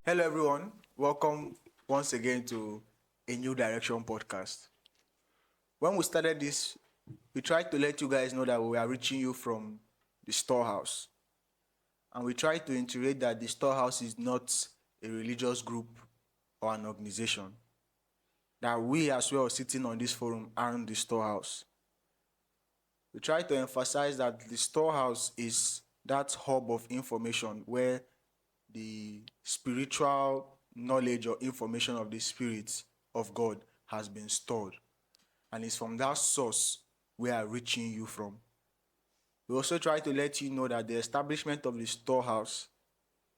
Hello, everyone. Welcome once again to a new Direction podcast. When we started this, we tried to let you guys know that we are reaching you from the storehouse. And we tried to iterate that the storehouse is not a religious group or an organization. That we, as well, sitting on this forum, aren't the storehouse. We try to emphasize that the storehouse is that hub of information where the spiritual knowledge or information of the Spirit of God has been stored. And it's from that source we are reaching you from. We also try to let you know that the establishment of the storehouse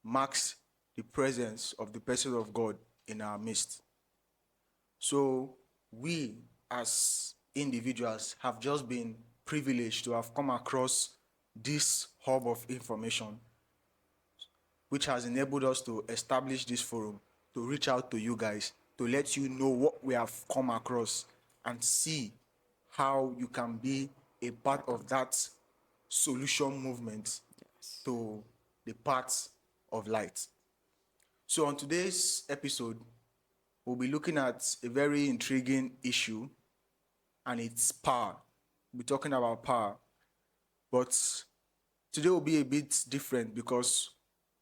marks the presence of the person of God in our midst. So we, as individuals, have just been privileged to have come across this hub of information, which has enabled us to establish this forum, to reach out to you guys, to let you know what we have come across and see how you can be a part of that solution movement to the path of light. So on today's episode, we'll be looking at a very intriguing issue, and it's power. We'll be talking about power. But today will be a bit different because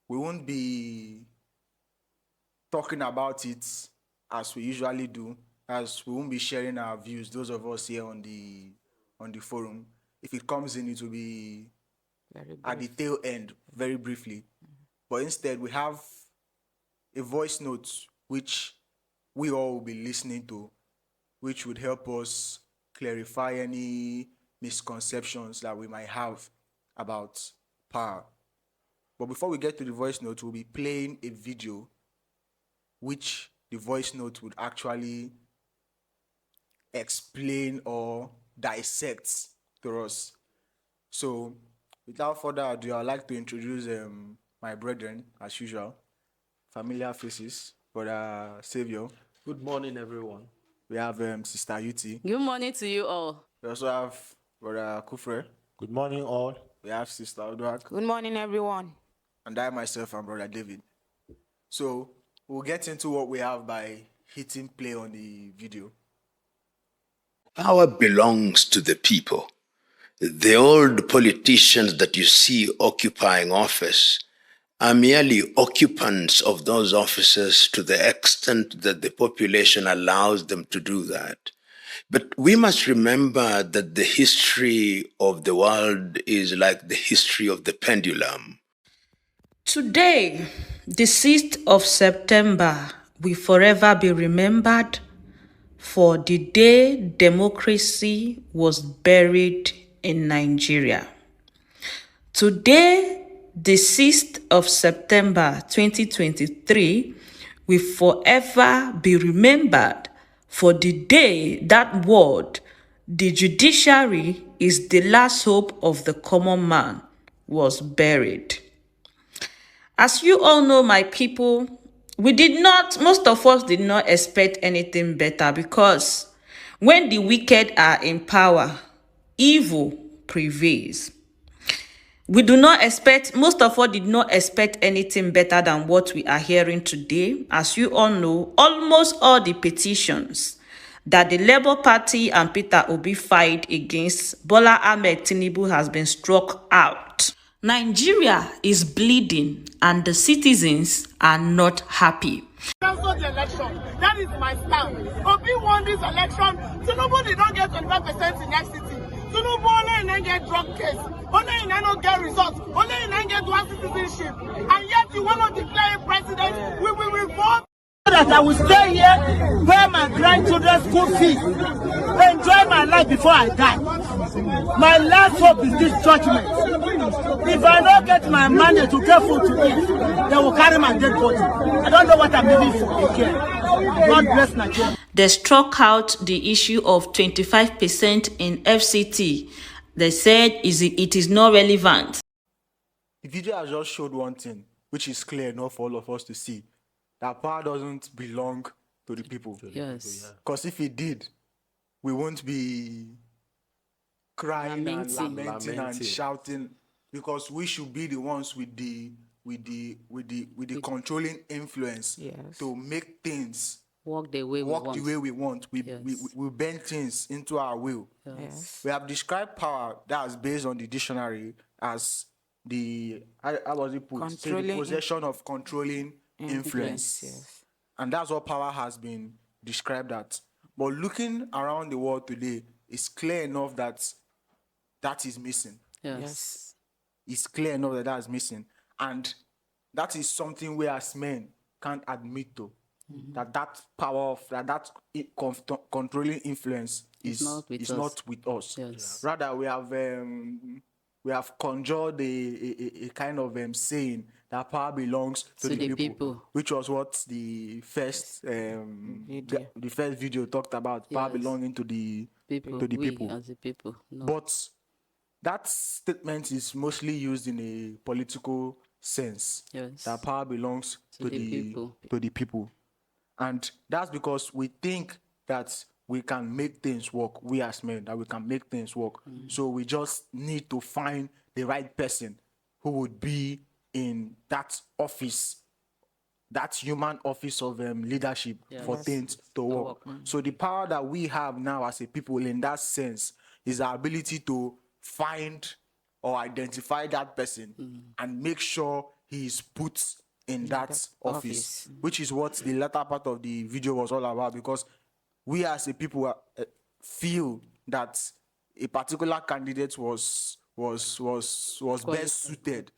we won't be talking about it as we usually do, as we won't be sharing our views, those of us here on the forum. If it comes in, it will be at the tail end, very briefly. But instead, we have a voice note which we all will be listening to, which would help us clarify any misconceptions that we might have about power. But before we get to the voice note, we'll be playing a video which the voice note would actually explain or dissect to us. So without further ado, I'd like to introduce my brethren, as usual. Familiar faces, Brother Savior. Good morning, everyone. We have Sister Yuti. Good morning to you all. We also have Brother Kufre. Good morning, all. We have Sister Oduak. Good morning, everyone. And I myself am Brother David. So we'll get into what we have by hitting play on the video. Power belongs to the people. The old politicians that you see occupying office are merely occupants of those offices to the extent that the population allows them to do that. But we must remember that the history of the world is like the history of the pendulum. Today, the 6th of September, will forever be remembered for the day democracy was buried in Nigeria. Today, the 6th of September 2023, will forever be remembered for the day that word, the judiciary is the last hope of the common man, was buried. As you all know, my people, most of us did not expect anything better, because when the wicked are in power, evil prevails. Most of us did not expect anything better than what we are hearing today. As you all know, almost all the petitions that the Labour Party and Peter Obi filed against Bola Ahmed Tinubu has been struck out. Nigeria is bleeding and the citizens are not happy. Cancel the election. That is my stand. Obi won this election. Tinubu did not get 25% in next city. Tinubu only in get drug case. Only in not get results. Only in get dual citizenship. And yet you want to declare president. We will revolt. That I will stay here, pay my grandchildren's school fees, enjoy my life before I die. My last hope is this judgment. If I don't get my money to get food to eat, they will carry my dead body. I don't know what I'm living for again. God bless Nigeria. They struck out the issue of 25% in FCT. They said it is not relevant. The video has just showed one thing, which is clear enough for all of us to see, that power doesn't belong to the people. Yes. Because if it did, we won't be crying and lamenting and shouting, because we should be the ones with the with the controlling influence Yes. to make things Work the way work the way we want. We Yes. bend things into our will. Yes. We have described power that is based on the dictionary as the how was it put? Say the Controlling possession of controlling influence. Yes. And that's what power has been described at. But looking around the world today, it's clear enough that that is missing. Yes. It's clear enough that that is missing. And that is something we as men can't admit to. That power of that controlling influence is not with us. Yes. Rather, we have conjured a kind of saying that power belongs to the people, which was what the first the first video talked about. Power Yes. belonging to the People, to the we people. as the people. No. But that statement is mostly used in a political sense. Yes. That power belongs to the people. And that's because we think that we can make things work, we as men, that we can make things work. So we just need to find the right person who would be in that office, that human office of leadership for things to work. So the power that we have now as a people in that sense is our ability to find or identify that person and make sure he is put in that office, which is what the latter part of the video was all about, because we as a people feel that a particular candidate was best suited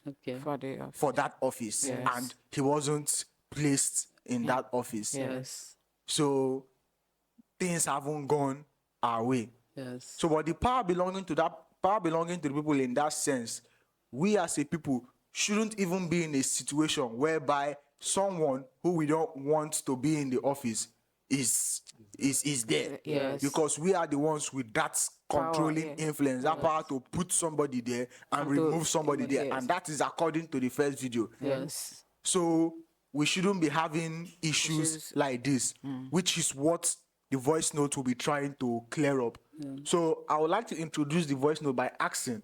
for that office, and he wasn't placed in that office. Yes. So things haven't gone our way. Yes. So but the power belonging to the people in that sense, we as a people shouldn't even be in a situation whereby someone who we don't want to be in the office is there. Yes. Because we are the ones with that controlling influence, that power to put somebody there and remove somebody there. And that is according to the first video. Yes. So we shouldn't be having issues like this, which is what the voice note will be trying to clear up. So I would like to introduce the voice note by asking,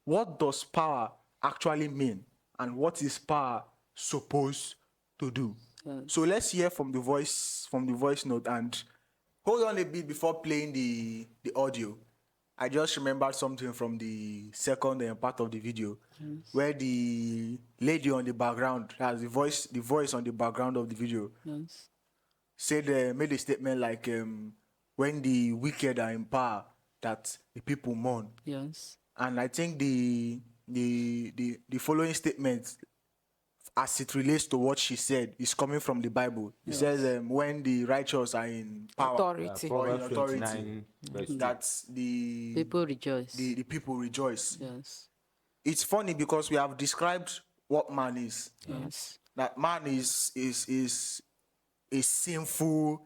what does power actually mean, and what is power supposed to do? So let's hear from the voice note, and hold on a bit before playing the audio. I just remembered something from the second part of the video, where the lady on the background has the voice on the background of the video said made a statement like when the wicked are in power, that the people mourn. Yes. And I think the following statement, as it relates to what she said, is coming from the Bible. It says when the righteous are in power, Authority. or in Proverbs authority, 29, verse 2. that the People rejoice. the people rejoice. Yes. It's funny because we have described what man is. Yes. That man is a sinful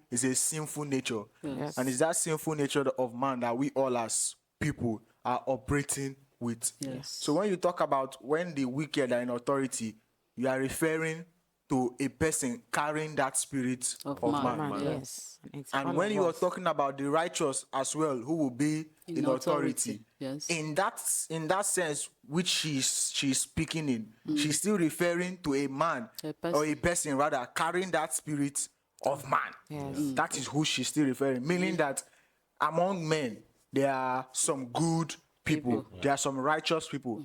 nature. Yes. And it's that sinful nature of man that we all as people are operating with. Yes. So when you talk about when the wicked are in authority, you are referring to a person carrying that spirit of man. Man, yes. It's And all when of you are us. talking about the righteous as well, who will be in authority, yes. in that sense which she's speaking in, she's still referring to a man or a person rather carrying that spirit of man. Yes. That is who she's still referring, meaning that among men there are some good people. There are some righteous people.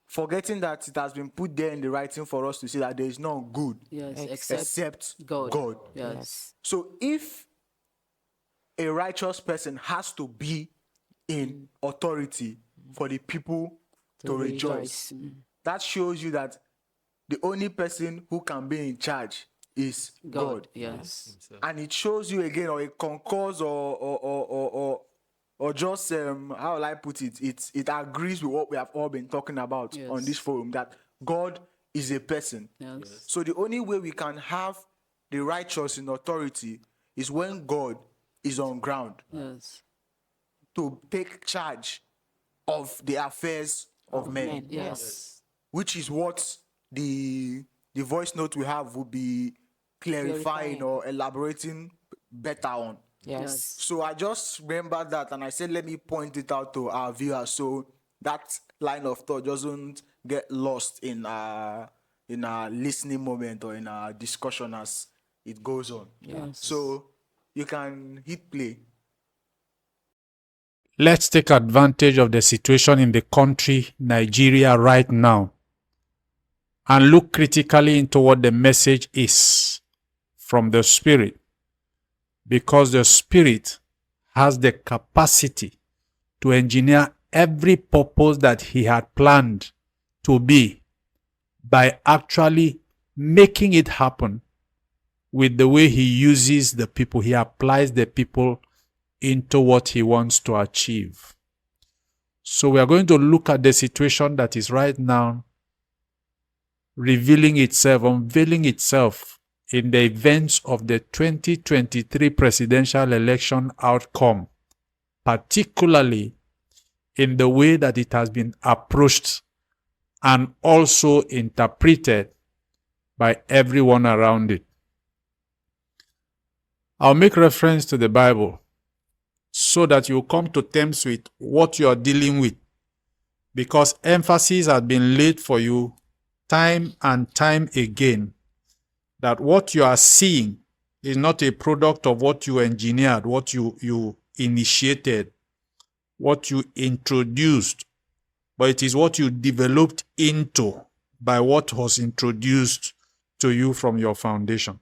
Forgetting that it has been put there in the writing for us to see that there is no good Yes. except God. Yes. Yes. So if a righteous person has to be in authority for the people to rejoice, that shows you that the only person who can be in charge is God. Yes. And it shows you again, or it concurs, or just how will I put it? It agrees with what we have all been talking about on this forum, that God is a person. Yes. So the only way we can have the righteous in authority is when God is on ground Yes. to take charge of the affairs of men. Yes. Which is what the voice note we have will be clarifying or elaborating better on. Yes. So I just remember that, and I said, let me point it out to our viewers so that line of thought doesn't get lost in our in our listening moment or in our discussion as it goes on. Yes. So you can hit play. Let's take advantage of the situation in the country, Nigeria, right now, and look critically into what the message is from the Spirit, because the Spirit has the capacity to engineer every purpose that He had planned to be by actually making it happen with the way He uses the people. He applies the people into what He wants to achieve. So we are going to look at the situation that is right now revealing itself, unveiling itself in the events of the 2023 presidential election outcome, particularly in the way that it has been approached and also interpreted by everyone around it. I'll make reference to the Bible so that you come to terms with what you are dealing with, because emphasis has been laid for you time and time again that what you are seeing is not a product of what you engineered, what you initiated, what you introduced, but it is what you developed into by what was introduced to you from your foundation.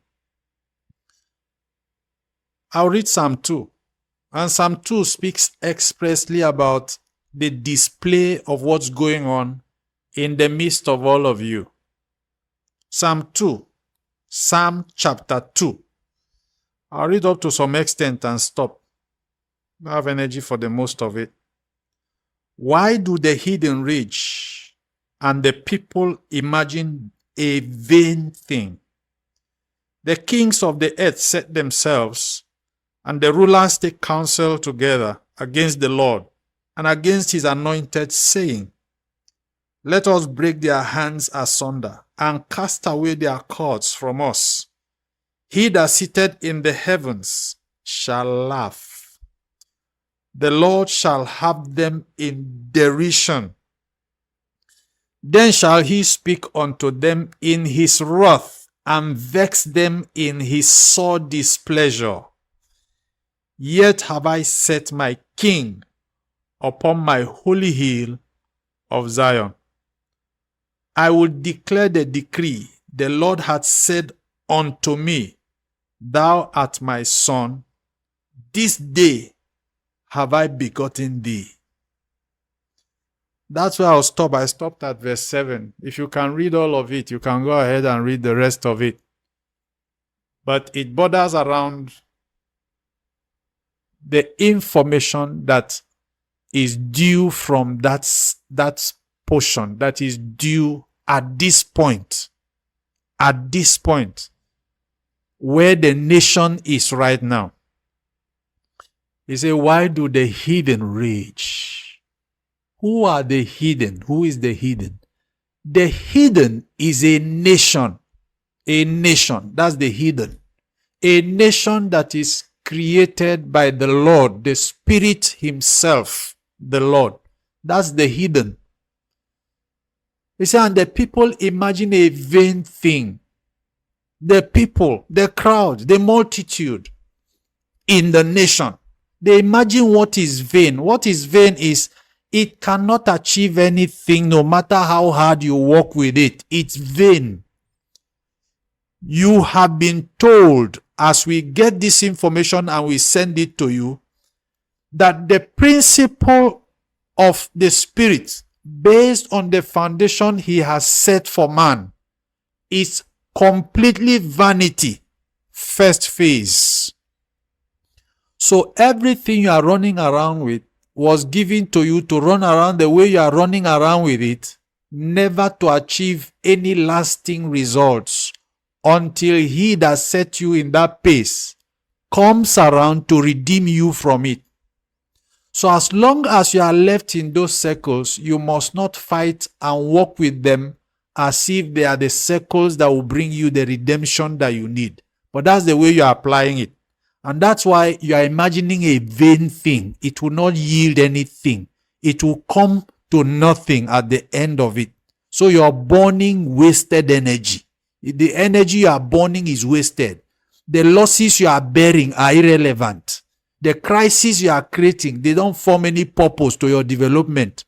I'll read Psalm 2. And Psalm 2 speaks expressly about the display of what's going on in the midst of all of you. Psalm chapter 2. I'll read up to some extent and stop. I have energy for the most of it. Why do the heathen rage and the people imagine a vain thing? The kings of the earth set themselves, and the rulers take counsel together against the Lord and against His anointed, saying, let us break their hands asunder and cast away their cords from us. He that sitteth in the heavens shall laugh. The Lord shall have them in derision. Then shall He speak unto them in His wrath, and vex them in His sore displeasure. Yet have I set my King upon my holy hill of Zion. I will declare the decree. The Lord hath said unto me, thou art my son. This day have I begotten thee. That's where I'll stop. I stopped at verse 7. If you can read all of it, you can go ahead and read the rest of it. But it borders around the information that is due from that portion, that is due at this point, where the nation is right now. He said, why do the heathen rage? Who are the heathen? Who is the heathen? The heathen is a nation. A nation. That's the heathen. A nation that is created by the Lord, the Spirit Himself, the Lord. That's the heathen. He said, and the people imagine a vain thing. The people, the crowd, the multitude in the nation, they imagine what is vain. What is vain is it cannot achieve anything no matter how hard you work with it. It's vain. You have been told, as we get this information and we send it to you, that the principle of the Spirit, based on the foundation He has set for man, is completely vanity. First phase. So everything you are running around with was given to you to run around the way you are running around with it, never to achieve any lasting results until He that set you in that pace comes around to redeem you from it. So as long as you are left in those circles, you must not fight and walk with them as if they are the circles that will bring you the redemption that you need. But that's the way you are applying it. And that's why you are imagining a vain thing. It will not yield anything. It will come to nothing at the end of it. So you're burning wasted energy. The energy you are burning is wasted. The losses you are bearing are irrelevant. The crises you are creating, they don't form any purpose to your development.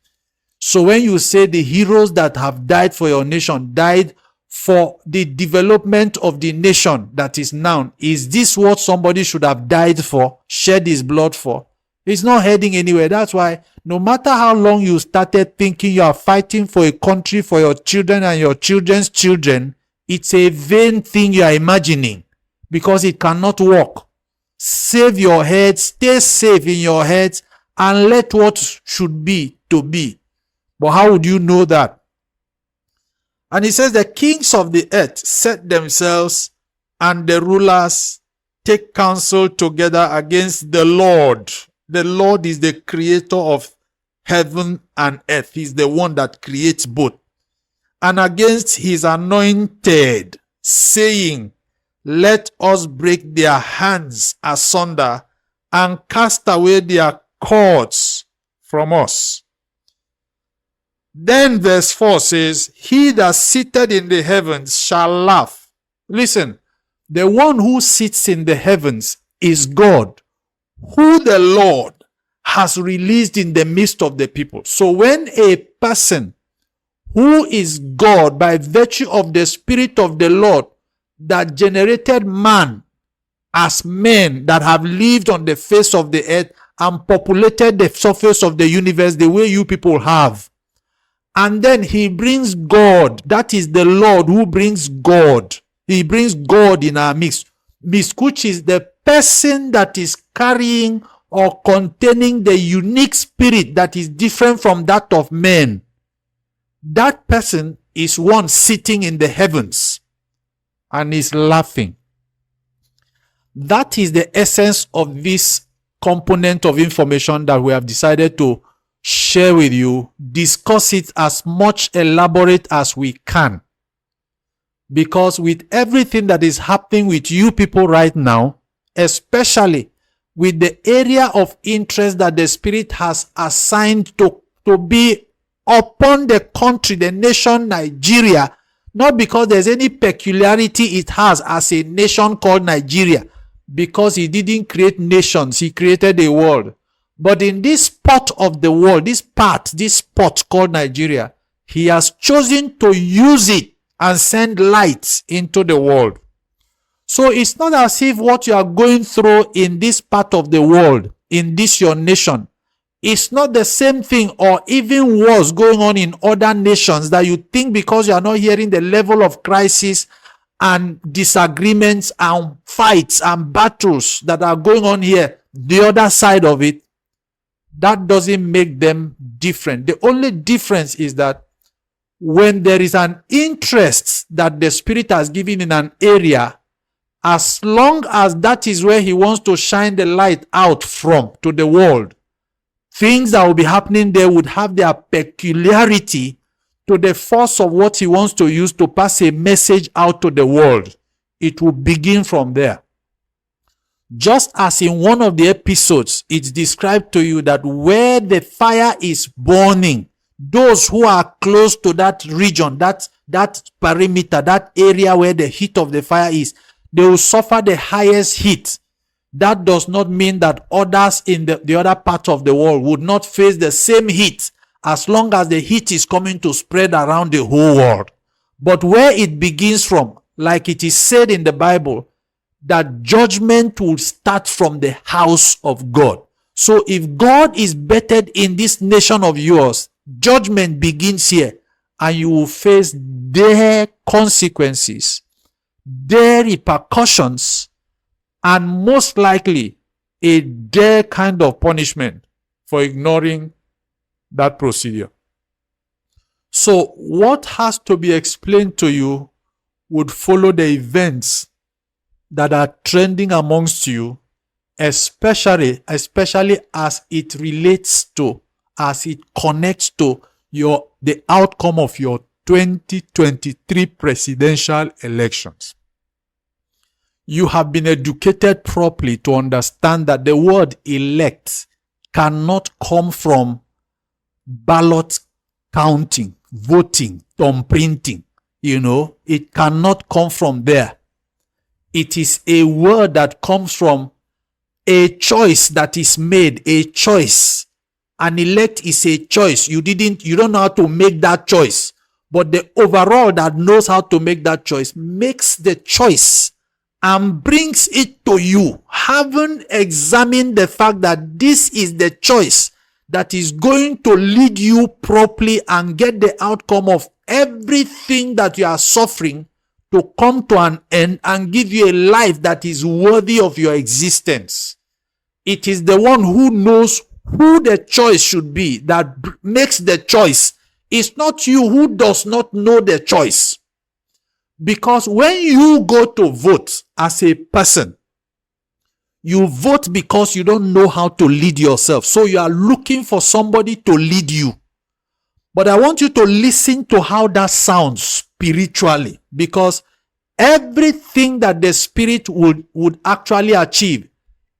So when you say the heroes that have died for your nation died for the development of the nation that is now, is this what somebody should have died for, shed his blood for? It's not heading anywhere. That's why no matter how long you started thinking you are fighting for a country, for your children and your children's children, it's a vain thing you are imagining because it cannot work. Save your head, stay safe in your heads, and let what should be to be. But how would you know that? And he says the kings of the earth set themselves and the rulers take counsel together against the Lord. The Lord is the creator of heaven and earth. He's the one that creates both. And against his anointed, saying, let us break their hands asunder and cast away their cords from us. Then verse 4 says, he that sitteth in the heavens shall laugh. Listen, the one who sits in the heavens is God, who the Lord has released in the midst of the people. So when a person who is God by virtue of the Spirit of the Lord that generated man as men that have lived on the face of the earth and populated the surface of the universe the way you people have, and then he brings God, that is the Lord who brings God. He brings God in our midst, which is the person that is carrying or containing the unique spirit that is different from that of men. That person is one sitting in the heavens and is laughing. That is the essence of this component of information that we have decided to share with you. Discuss it as much elaborate as we can. Because with everything that is happening with you people right now, especially with the area of interest that the Spirit has assigned to be upon the country, the nation Nigeria, not because there's any peculiarity it has as a nation called Nigeria, because he didn't create nations, he created a world. But in this part of the world, this spot called Nigeria, he has chosen to use it and send light into the world. So it's not as if what you are going through in this part of the world, in this your nation, it's not the same thing or even worse going on in other nations that you think because you are not hearing the level of crisis and disagreements and fights and battles that are going on here, the other side of it, that doesn't make them different. The only difference is that when there is an interest that the Spirit has given in an area, as long as that is where he wants to shine the light out from to the world, things that will be happening there would have their peculiarity to the force of what he wants to use to pass a message out to the world. It will begin from there. Just as in one of the episodes, it's described to you that where the fire is burning, those who are close to that region, that perimeter, that area where the heat of the fire is, they will suffer the highest heat. That does not mean that others in the other part of the world would not face the same heat, as long as the heat is coming to spread around the whole world. But where it begins from, like it is said in the Bible, that judgment will start from the house of God. So if God is bettered in this nation of yours, judgment begins here, and you will face their consequences, their repercussions, and most likely their kind of punishment for ignoring that procedure. So what has to be explained to you would follow the events that are trending amongst you, especially as it relates to, as it connects to the outcome of your 2023 presidential elections. You have been educated properly to understand that the word elect cannot come from ballot counting, voting, thumb printing. It cannot come from there. It is a word that comes from a choice that is made, a choice. An elect is a choice. You don't know how to make that choice. But the overall that knows how to make that choice makes the choice and brings it to you, having examined the fact that this is the choice that is going to lead you properly and get the outcome of everything that you are suffering to come to an end and give you a life that is worthy of your existence. It is the one who knows who the choice should be that makes the choice. It's not you who does not know the choice. Because when you go to vote as a person, you vote because you don't know how to lead yourself. So you are looking for somebody to lead you. But I want you to listen to how that sounds spiritually, because everything that the Spirit would actually achieve,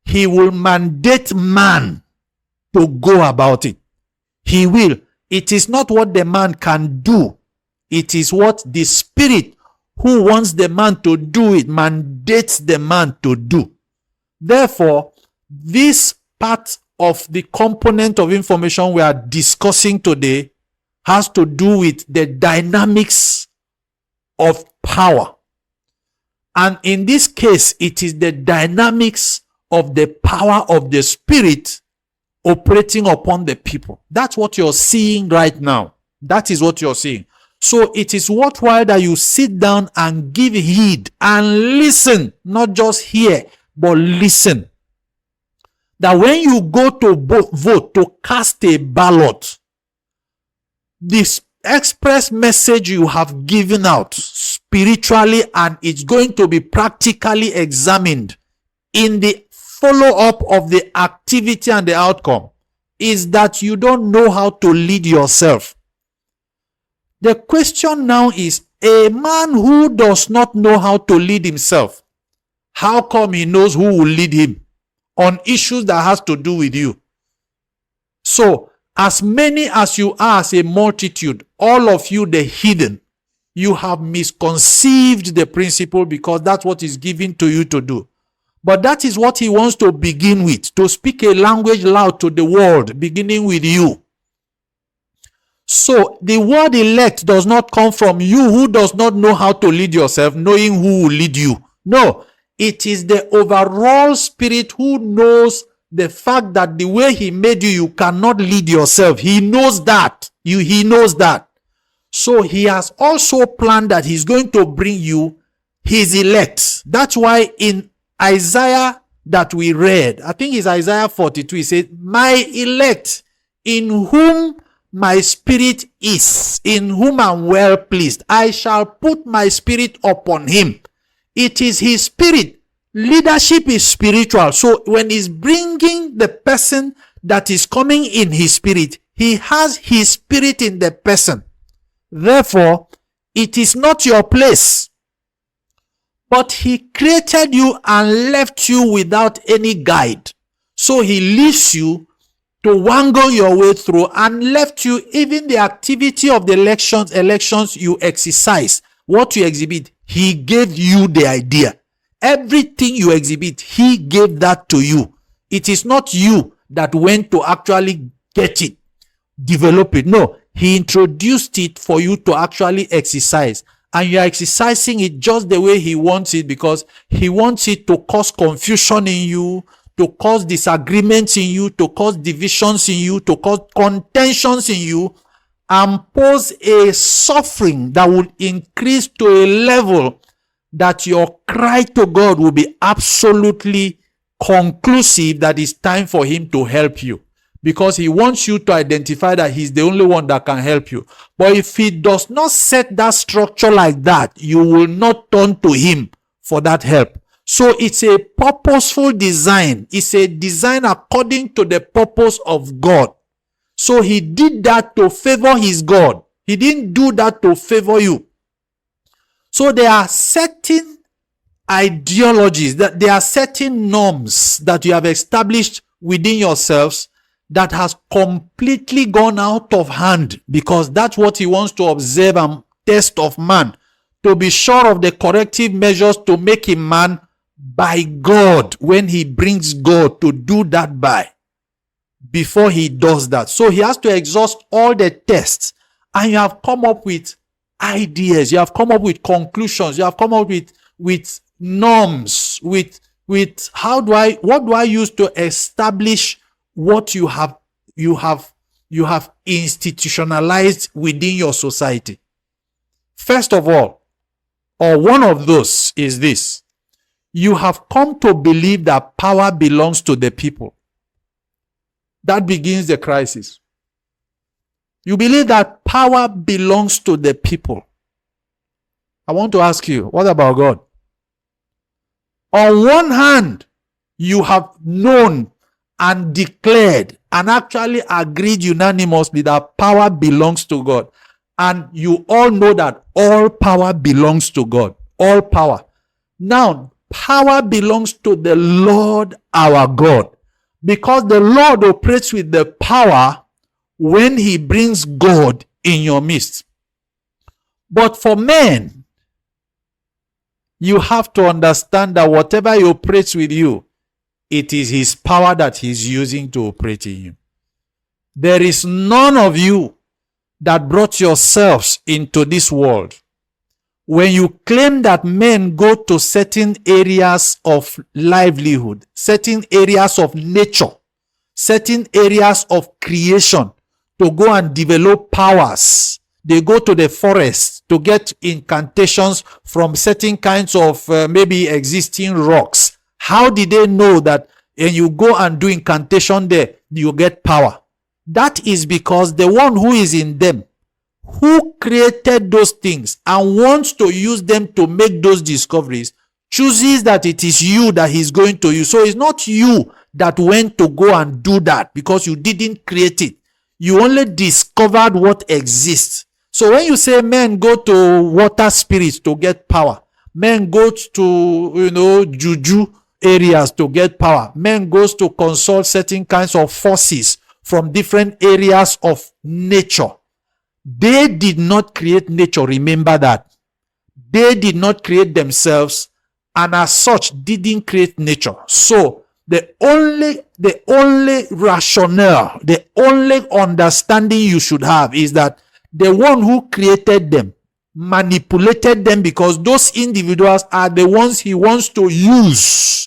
He will mandate man to go about it. He will. It is not what the man can do. It is what the Spirit who wants the man to do it mandates the man to do. Therefore, this part of the component of information we are discussing today has to do with the dynamics of power. And in this case, it is the dynamics of the power of the Spirit operating upon the people. That's what you're seeing right now. That is what you're seeing. So it is worthwhile that you sit down and give heed and listen, not just hear, but listen. That when you go to vote, to cast a ballot, this express message you have given out spiritually, and it's going to be practically examined in the follow-up of the activity and the outcome, is that you don't know how to lead yourself. The question now is, a man who does not know how to lead himself, how come he knows who will lead him on issues that has to do with you? So, as many as you are as a multitude, all of you the hidden, you have misconceived the principle, because that's what is given to you to do. But that is what he wants to begin with, to speak a language loud to the world, beginning with you. So the word elect does not come from you who does not know how to lead yourself, knowing who will lead you. No, it is the overall Spirit who knows the fact that the way He made you, you cannot lead yourself. He knows that. He knows that. So He has also planned that He's going to bring you His elect. That's why in Isaiah that we read, I think it's Isaiah 42, he said, my elect, in whom my Spirit is, in whom I'm well pleased, I shall put my Spirit upon him. It is His Spirit. Leadership is spiritual. So when He's bringing the person that is coming in His Spirit, He has His Spirit in the person. Therefore, it is not your place. But He created you and left you without any guide. So He leaves you to wangle your way through, and left you even the activity of the elections you exercise, what you exhibit. He gave you the idea. Everything you exhibit, He gave that to you. It is not you that went to actually get it, develop it. No, He introduced it for you to actually exercise. And you are exercising it just the way He wants it, because He wants it to cause confusion in you, to cause disagreements in you, to cause divisions in you, to cause contentions in you, and pose a suffering that will increase to a level that your cry to God will be absolutely conclusive that it's time for Him to help you. Because He wants you to identify that He's the only one that can help you. But if He does not set that structure like that, you will not turn to Him for that help. So it's a purposeful design. It's a design according to the purpose of God. So He did that to favor His God. He didn't do that to favor you. So there are certain ideologies, that there are certain norms that you have established within yourselves that has completely gone out of hand, because that's what he wants to observe and test of man, to be sure of the corrective measures to make him man by God, when he brings God to do that by, before he does that. So he has to exhaust all the tests, and you have come up with ideas, you have come up with conclusions, you have come up with norms, with what do I use to establish what you have institutionalized within your society. First of all, or one of those, is this: you have come to believe that power belongs to the people. That begins the crisis. You believe that power belongs to the people. I want to ask you, what about God? On one hand, you have known and declared and actually agreed unanimously that power belongs to God. And you all know that all power belongs to God. All power. Now, power belongs to the Lord our God, because the Lord operates with the power when he brings God in your midst. But for men, you have to understand that whatever he operates with you, it is his power that he's using to operate in you. There is none of you that brought yourselves into this world. When you claim that men go to certain areas of livelihood, certain areas of nature, certain areas of creation to go and develop powers, they go to the forest to get incantations from certain kinds of maybe existing rocks. How did they know that when you go and do incantation there, you get power? That is because the one who is in them, who created those things and wants to use them to make those discoveries, chooses that it is you that he's going to use. So it's not you that went to go and do that, because you didn't create it. You only discovered what exists. So when you say men go to water spirits to get power, men go to, juju areas to get power, men goes to consult certain kinds of forces from different areas of nature. They did not create nature. Remember that. They did not create themselves, and as such didn't create nature. So the only rationale, the only understanding you should have is that the one who created them manipulated them, because those individuals are the ones he wants to use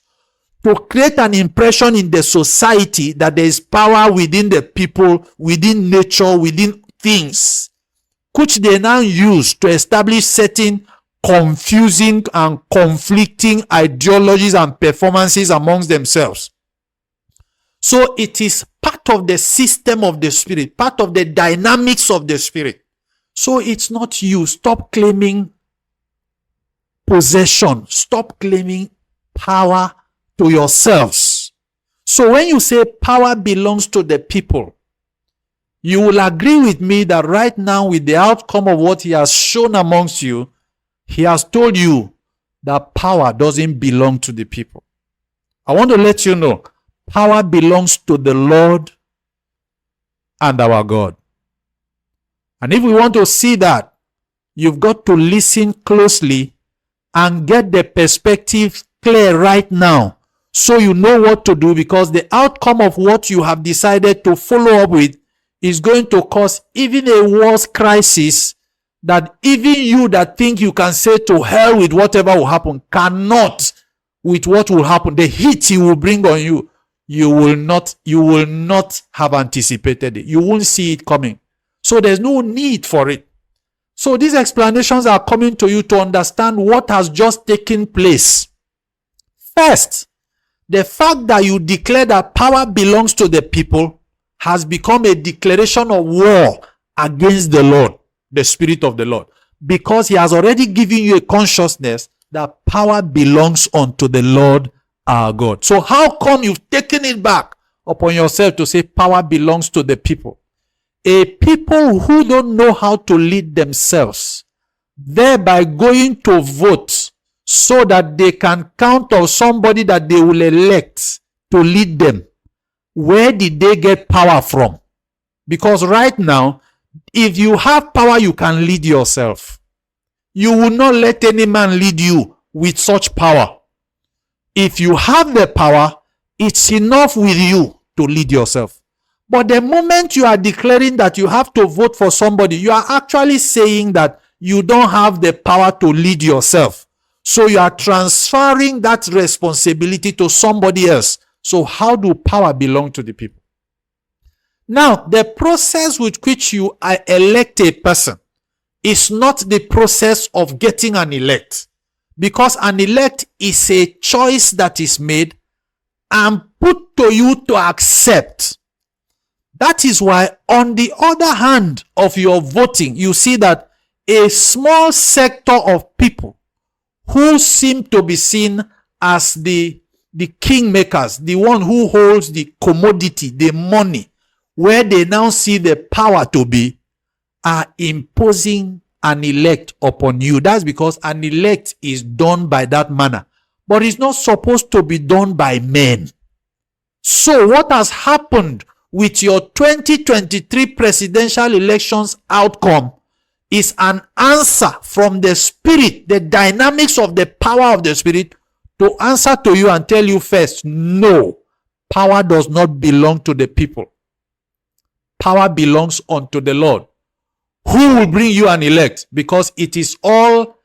to create an impression in the society that there is power within the people, within nature, within things, which they now use to establish certain confusing and conflicting ideologies and performances amongst themselves. So it is part of the system of the spirit, part of the dynamics of the spirit. So it's not you. Stop claiming possession. Stop claiming power to yourselves. So when you say power belongs to the people, you will agree with me that right now, with the outcome of what he has shown amongst you, he has told you that power doesn't belong to the people. I want to let you know, power belongs to the Lord and our God. And if we want to see that, you've got to listen closely and get the perspective clear right now, so you know what to do, because the outcome of what you have decided to follow up with is going to cause even a worse crisis that even you that think you can say to hell with whatever will happen cannot with what will happen. The heat he will bring on you, you will not have anticipated it. You won't see it coming. So there's no need for it. So these explanations are coming to you to understand what has just taken place. First, the fact that you declare that power belongs to the people has become a declaration of war against the Lord, the Spirit of the Lord, because he has already given you a consciousness that power belongs unto the Lord our God. So how come you've taken it back upon yourself to say power belongs to the people? A people who don't know how to lead themselves, thereby going to vote so that they can count on somebody that they will elect to lead them, Where did they get power from? Because right now, if you have power, you can lead yourself. You will not let any man lead you with such power. If you have the power, it's enough with you to lead yourself. But the moment you are declaring that you have to vote for somebody, you are actually saying that you don't have the power to lead yourself. So you are transferring that responsibility to somebody else. So how do power belong to the people? Now, the process with which you elect a person is not the process of getting an elect. Because an elect is a choice that is made and put to you to accept. That is why, on the other hand of your voting, you see that a small sector of people who seem to be seen as the kingmakers, the one who holds the commodity, the money, where they now see the power to be, are imposing an elect upon you. That's because an elect is done by that manner. But it's not supposed to be done by men. So what has happened with your 2023 presidential elections outcome is an answer from the spirit, the dynamics of the power of the spirit, to answer to you and tell you first, no, power does not belong to the people. Power belongs unto the Lord. Who will bring you an elect? Because it is all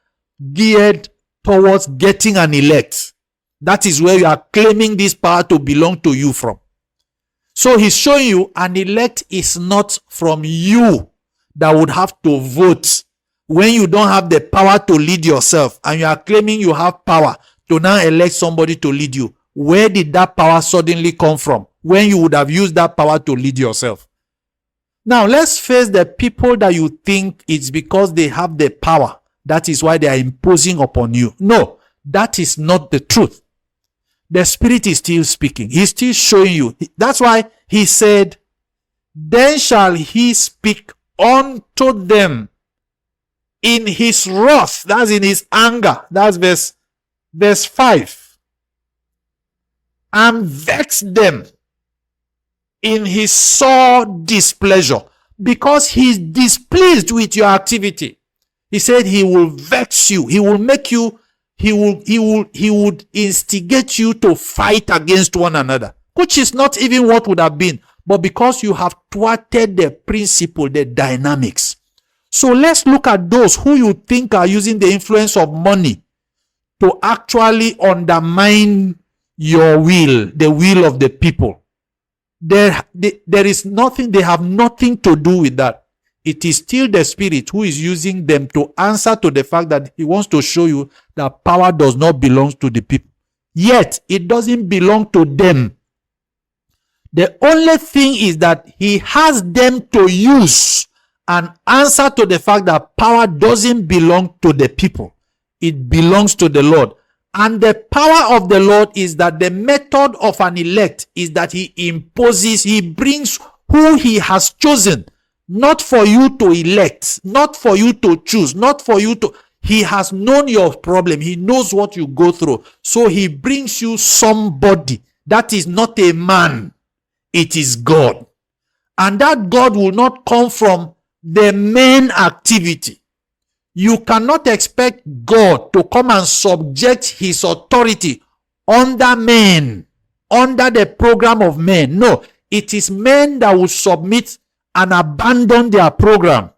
geared towards getting an elect. That is where you are claiming this power to belong to you from. So he's showing you an elect is not from you that would have to vote when you don't have the power to lead yourself, and you are claiming you have power to now elect somebody to lead you. Where did that power suddenly come from when you would have used that power to lead yourself? Now, let's face the people that you think it's because they have the power. That is why they are imposing upon you. No, that is not the truth. The Spirit is still speaking. He's still showing you. That's why he said, then shall he speak unto them in his wrath. That's in his anger. That's verse 5. And vex them in his sore displeasure, because he's displeased with your activity. He said he will vex you. He will make you, he would instigate you to fight against one another, which is not even what would have been, but because you have thwarted the principle, the dynamics. So let's look at those who you think are using the influence of money to actually undermine your will, the will of the people. There is nothing, they have nothing to do with that. It is still the Spirit who is using them to answer to the fact that he wants to show you that power does not belong to the people. Yet, it doesn't belong to them. The only thing is that he has them to use an answer to the fact that power doesn't belong to the people. It belongs to the Lord. And the power of the Lord is that the method of an elect is that he imposes, he brings who he has chosen, not for you to elect, not for you to choose, not for you to, he has known your problem. He knows what you go through. So he brings you somebody that is not a man. It is God. And that God will not come from the main activity. You cannot expect God to come and subject his authority under men, under the program of men. No, it is men that will submit and abandon their program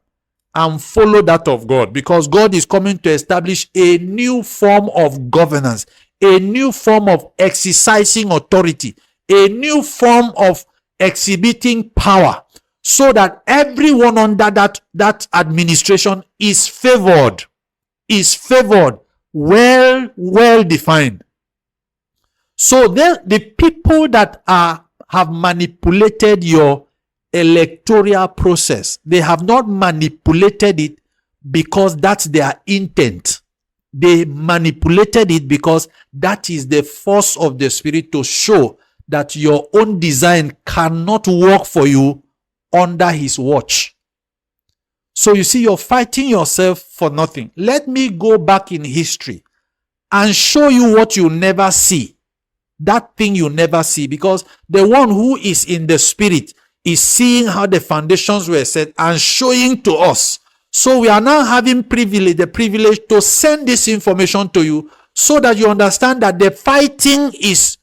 and follow that of God, because God is coming to establish a new form of governance, a new form of exercising authority, a new form of exhibiting power, so that everyone under that administration is favored, well defined. So the people that have manipulated your electoral process, they have not manipulated it because that's their intent. They manipulated it because that is the force of the Spirit to show that your own design cannot work for you under his watch. So you see, you're fighting yourself for nothing. Let me go back in history and show you what you never see. That thing you never see, because the one who is in the spirit is seeing how the foundations were set and showing to us. So we are now having the privilege to send this information to you so that you understand that the fighting is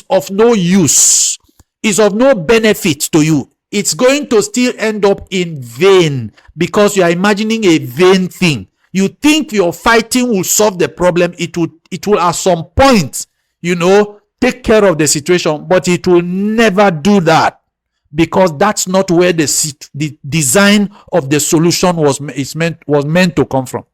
of no use, is of no benefit to you. It's going to still end up in vain because you are imagining a vain thing. You think your fighting will solve the problem. It will at some point, take care of the situation, but it will never do that, because that's not where the design of the solution was meant to come from.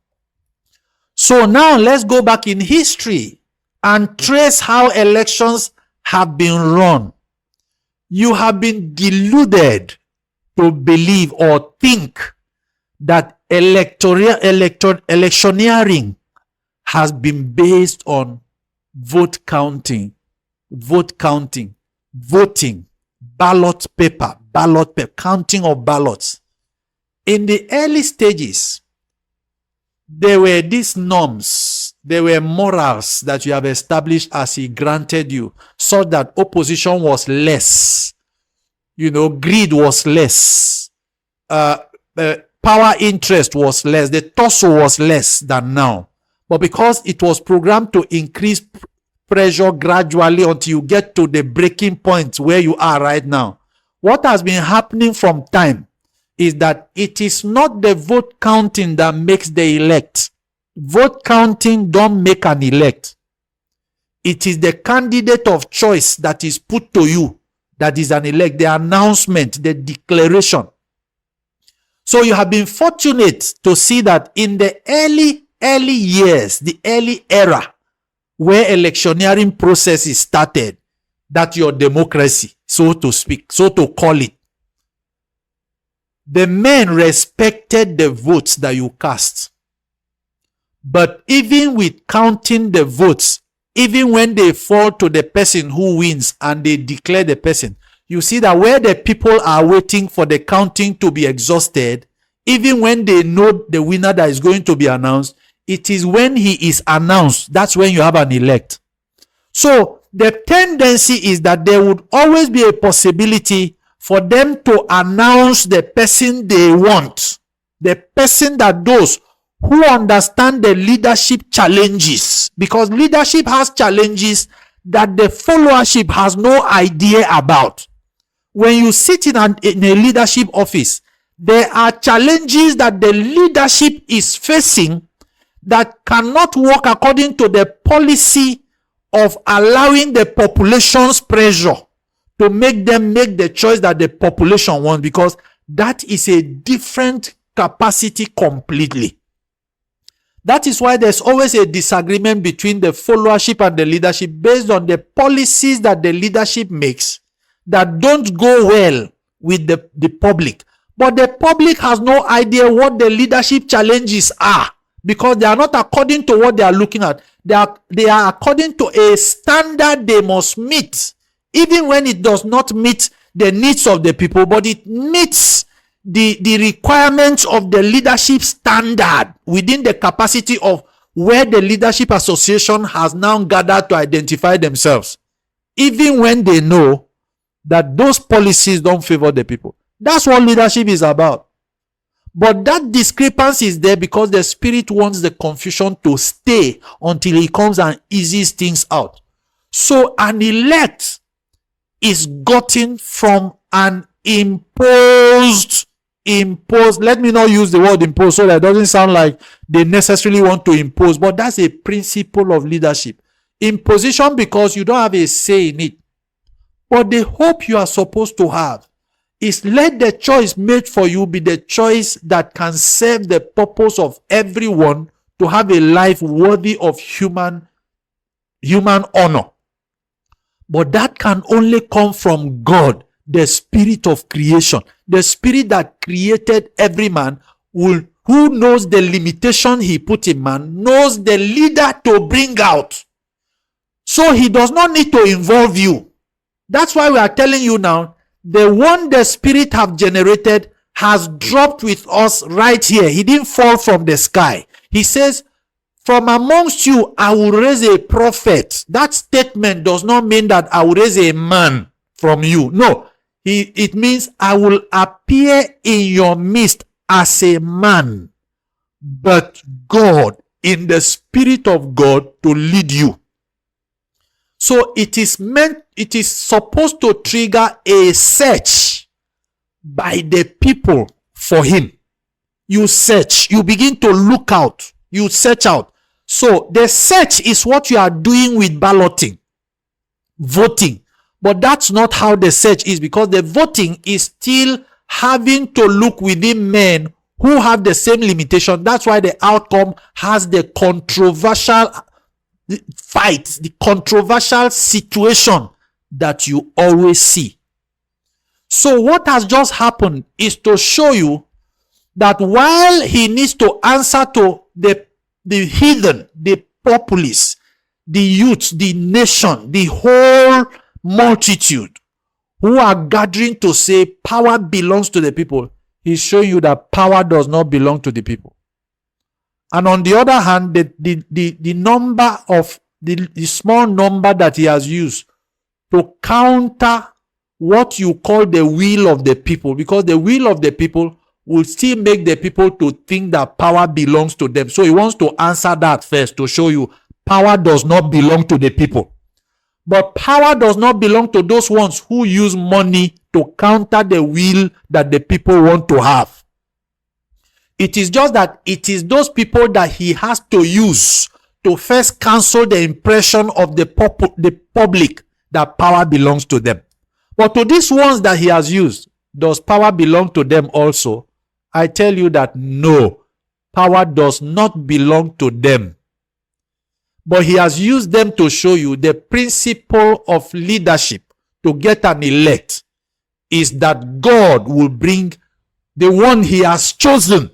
So now let's go back in history and trace how elections have been run. You have been deluded to believe or think that electioneering has been based on vote counting, voting, ballot paper, counting of ballots. In the early stages, there were these norms, there were morals that you have established as he granted you, so that opposition was less, greed was less, power interest was less, the tussle was less than now. But because it was programmed to increase pressure gradually until you get to the breaking point where you are right now, what has been happening from time is that it is not the vote counting that makes the elect. Vote counting don't make an elect. It is the candidate of choice that is put to you that is an elect. The announcement, the declaration. So you have been fortunate to see that in the early years, the early era where electioneering processes started, that your democracy, so to speak, so to call it, the men respected the votes that you cast. But even with counting the votes, even when they fall to the person who wins and they declare the person, you see that where the people are waiting for the counting to be exhausted, even when they know the winner that is going to be announced, it is when he is announced, that's when you have an elect. So the tendency is that there would always be a possibility for them to announce the person they want, the person that those who understand the leadership challenges, because leadership has challenges that the followership has no idea about. When you sit in a leadership office, there are challenges that the leadership is facing that cannot work according to the policy of allowing the population's pressure to make them make the choice that the population wants, because that is a different capacity completely. That is why there's always a disagreement between the followership and the leadership based on the policies that the leadership makes that don't go well with the public. But the public has no idea what the leadership challenges are, because they are not according to what they are looking at. They are according to a standard they must meet, even when it does not meet the needs of the people, but it meets the requirements of the leadership standard within the capacity of where the leadership association has now gathered to identify themselves, even when they know that those policies don't favor the people. That's what leadership is about. But that discrepancy is there because the spirit wants the confusion to stay until he comes and eases things out. So an elect is gotten from an imposed, let me not use the word impose so that it doesn't sound like they necessarily want to impose, but that's a principle of leadership. Imposition because you don't have a say in it. But the hope you are supposed to have is let the choice made for you be the choice that can serve the purpose of everyone to have a life worthy of human honor. But that can only come from God, the spirit of creation, the spirit that created every man, who knows the limitation he put in man, knows the leader to bring out. So he does not need to involve you. That's why we are telling you now, the one the spirit have generated has dropped with us right here. He didn't fall from the sky. He says, from amongst you, I will raise a prophet. That statement does not mean that I will raise a man from you. No, it means I will appear in your midst as a man, but God, in the Spirit of God, to lead you. So it is supposed to trigger a search by the people for him. You search, you begin to look out, you search out. So the search is what you are doing with balloting, voting. But that's not how the search is, because the voting is still having to look within men who have the same limitation. That's why the outcome has the controversial fight, the controversial situation that you always see. So what has just happened is to show you that while he needs to answer to the heathen, the populace, the youth, the nation, the whole multitude who are gathering to say power belongs to the people, he's showing you that power does not belong to the people. And on the other hand, the number of the small number that he has used to counter what you call the will of the people, because the will of the people will still make the people to think that power belongs to them. So he wants to answer that first to show you power does not belong to the people. But power does not belong to those ones who use money to counter the will that the people want to have. It is just that it is those people that he has to use to first cancel the impression of the public that power belongs to them. But to these ones that he has used, does power belong to them also? I tell you that no, power does not belong to them. But he has used them to show you the principle of leadership to get an elect is that God will bring the one he has chosen.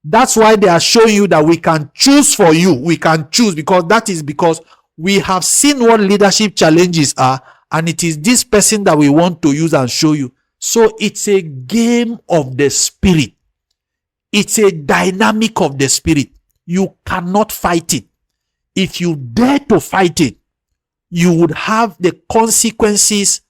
That's why they are showing you that we can choose for you. We can choose because we have seen what leadership challenges are, and it is this person that we want to use and show you. So it's a game of the spirit. It's a dynamic of the spirit. You cannot fight it. If you dare to fight it, you would have the consequences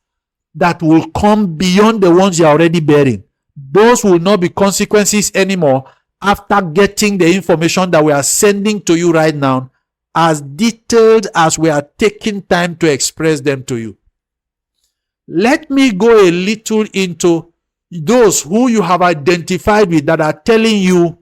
that will come beyond the ones you are already bearing. Those will not be consequences anymore after getting the information that we are sending to you right now, as detailed as we are taking time to express them to you. Let me go a little into those who you have identified with that are telling you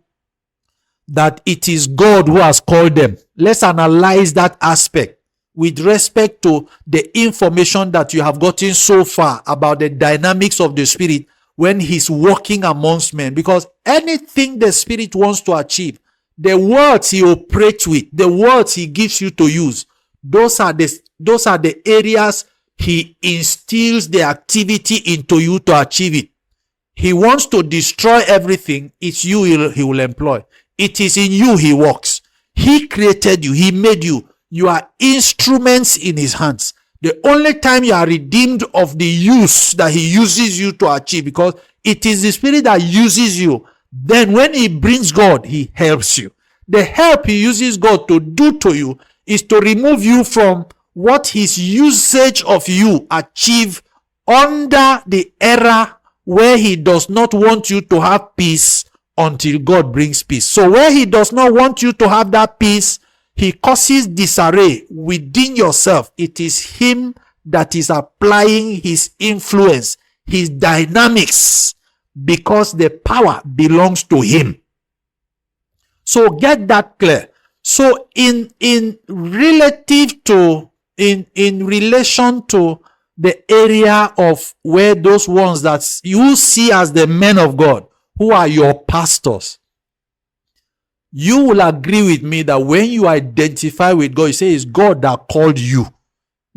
that it is God who has called them. Let's analyze that aspect with respect to the information that you have gotten so far about the dynamics of the Spirit when he's walking amongst men. Because anything the Spirit wants to achieve, the words he operates with, the words he gives you to use, those are the areas he instills the activity into you to achieve it. He wants to destroy everything. It's you he will employ. It is in you he works. He created you. He made you. You are instruments in his hands. The only time you are redeemed of the use that he uses you to achieve, because it is the Spirit that uses you. Then when he brings God, he helps you. The help he uses God to do to you is to remove you from what his usage of you achieve under the era where he does not want you to have peace until God brings peace. So where he does not want you to have that peace, he causes disarray within yourself. It is him that is applying his influence, his dynamics, because the power belongs to him. So get that clear. So in relation to the area of where those ones that you see as the men of God, who are your pastors, you will agree with me that when you identify with God, you say it's God that called you.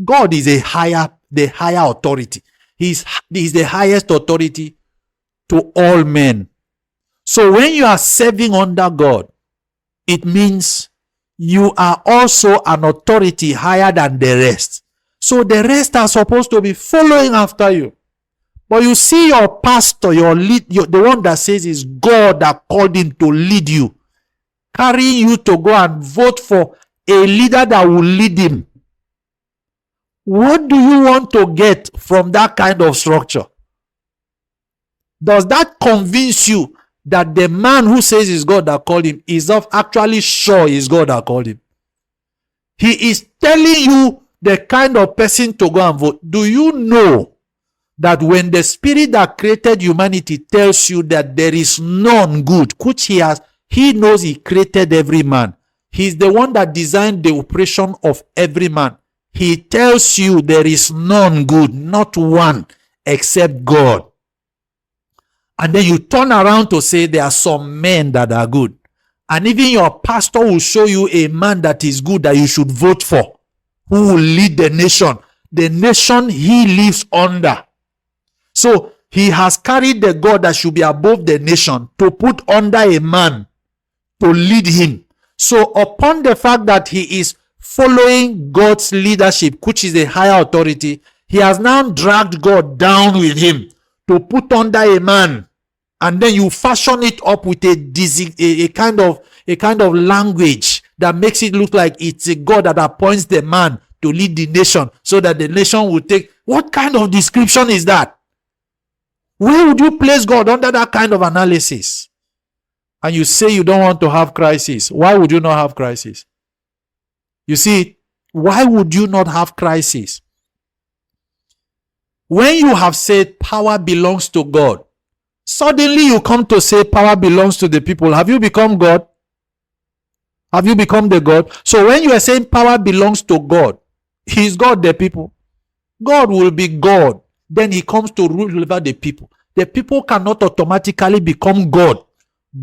God is the higher authority. He's the highest authority to all men. So when you are serving under God, it means you are also an authority higher than the rest. So the rest are supposed to be following after you. But you see your pastor, the one that says it's God that called him to lead you. carrying you to go and vote for a leader that will lead him. What do you want to get from that kind of structure? Does that convince you that the man who says it's God that called him is not actually sure it's God that called him? He is telling you the kind of person to go and vote. Do you know that when the spirit that created humanity tells you that there is none good, which he knows he created every man. He's the one that designed the operation of every man. He tells you there is none good, not one, except God. And then you turn around to say there are some men that are good. And even your pastor will show you a man that is good that you should vote for, who will lead the nation he lives under. So he has carried the God that should be above the nation to put under a man to lead him. So upon the fact that he is following God's leadership, which is a higher authority, he has now dragged God down with him to put under a man. And then you fashion it up with a kind of language that makes it look like it's a God that appoints the man to lead the nation, so that the nation will take. What kind of description is that? Where would you place God under that kind of analysis? And you say you don't want to have crisis. Why would you not have crisis? You see, why would you not have crisis? When you have said power belongs to God, suddenly you come to say power belongs to the people. Have you become God? Have you become the God? So when you are saying power belongs to God, He is God, the people. God will be God. Then He comes to rule over the people. The people cannot automatically become God.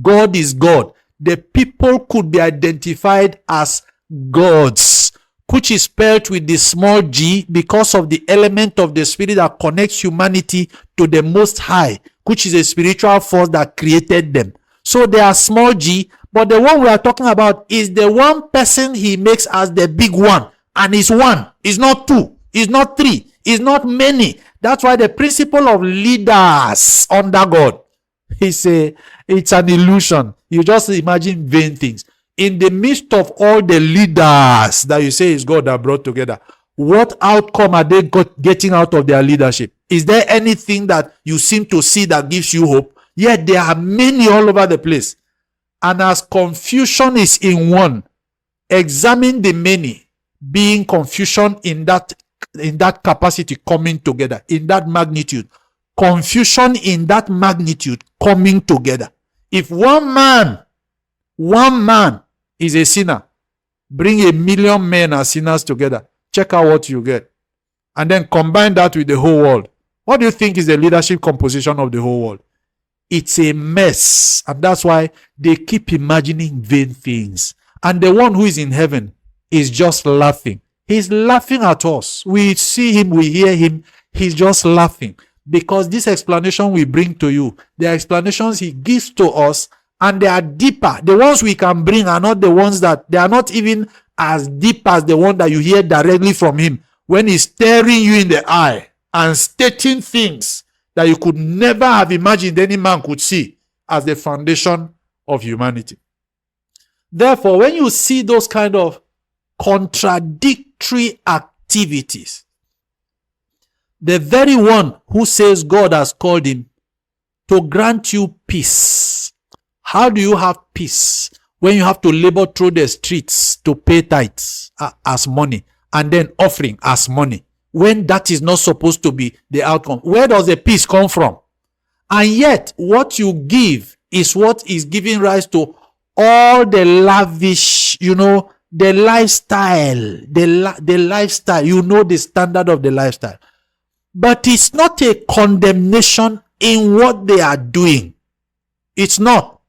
God is God. The people could be identified as gods, which is spelled with the small g because of the element of the spirit that connects humanity to the Most High, which is a spiritual force that created them. So they are small g, but the one we are talking about is the one person He makes as the big one, and is one, is not two, is not three, is not many. That's why the principle of leaders under God it's an illusion. You just imagine vain things. In the midst of all the leaders that you say is God that brought together, what outcome are they getting out of their leadership? Is there anything that you seem to see that gives you hope? Yet there are many all over the place. And as confusion is in one, examine the many being confusion in that capacity coming together, in that magnitude. Confusion in that magnitude coming together. If one man is a sinner, bring 1 million men as sinners together. Check out what you get. And then combine that with the whole world. What do you think is the leadership composition of the whole world? It's a mess. And that's why they keep imagining vain things. And the one who is in heaven is just laughing. He's laughing at us. We see him, we hear him. He's just laughing. Because this explanation we bring to you, the explanations he gives to us, and they are deeper. The ones we can bring are not the ones that, they are not even as deep as the one that you hear directly from him when he's staring you in the eye and stating things that you could never have imagined any man could see as the foundation of humanity. Therefore, when you see those kind of contradictory activities, the very one who says God has called him to grant you peace. How do you have peace when you have to labor through the streets to pay tithes as money and then offering as money, when that is not supposed to be the outcome? Where does the peace come from? And yet what you give is what is giving rise to all the lavish, the lifestyle, the lifestyle, the standard of the lifestyle. But it's not a condemnation in what they are doing. It's not.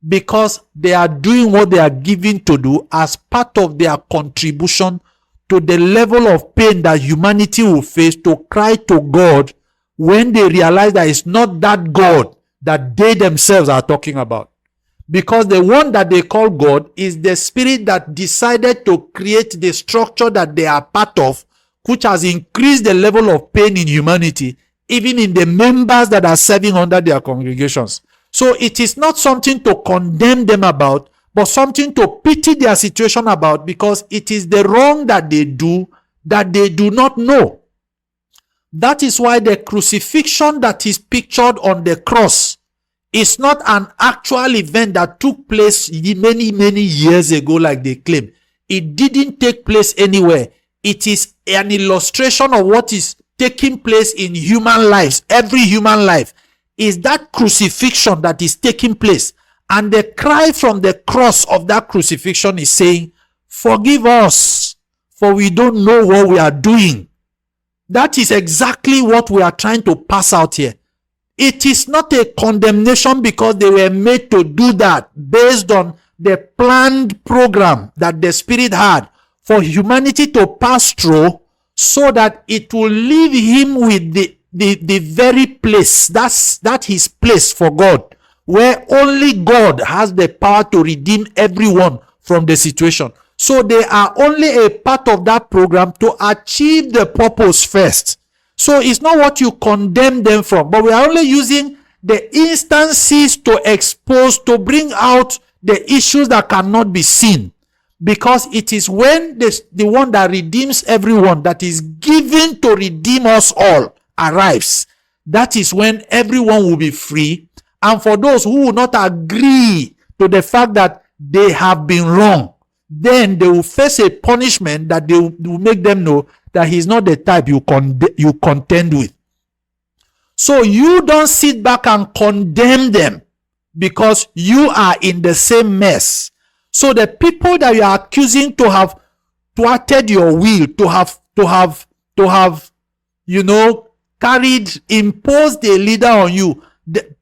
Because they are doing what they are given to do as part of their contribution to the level of pain that humanity will face to cry to God when they realize that it's not that God that they themselves are talking about. Because the one that they call God is the spirit that decided to create the structure that they are part of, which has increased the level of pain in humanity, even in the members that are serving under their congregations. So it is not something to condemn them about, but something to pity their situation about, because it is the wrong that they do not know. That is why the crucifixion that is pictured on the cross is not an actual event that took place many, many years ago like they claim. It didn't take place anywhere. It is an illustration of what is taking place in human lives. Every human life is that crucifixion that is taking place. And the cry from the cross of that crucifixion is saying, forgive us, for we don't know what we are doing. That is exactly what we are trying to pass out here. It is not a condemnation because they were made to do that based on the planned program that the Spirit had for humanity to pass through, so that it will leave him with the very place, that his place for God, where only God has the power to redeem everyone from the situation. So they are only a part of that program to achieve the purpose first. So it's not what you condemn them from, but we are only using the instances to expose, to bring out the issues that cannot be seen. Because it is when the one that redeems everyone, that is given to redeem us all, arrives, that is when everyone will be free. And for those who will not agree to the fact that they have been wrong, then they will face a punishment that will make them know that he's not the type you contend with. So you don't sit back and condemn them because you are in the same mess. So the people that you are accusing to have thwarted your will, to have imposed a leader on you,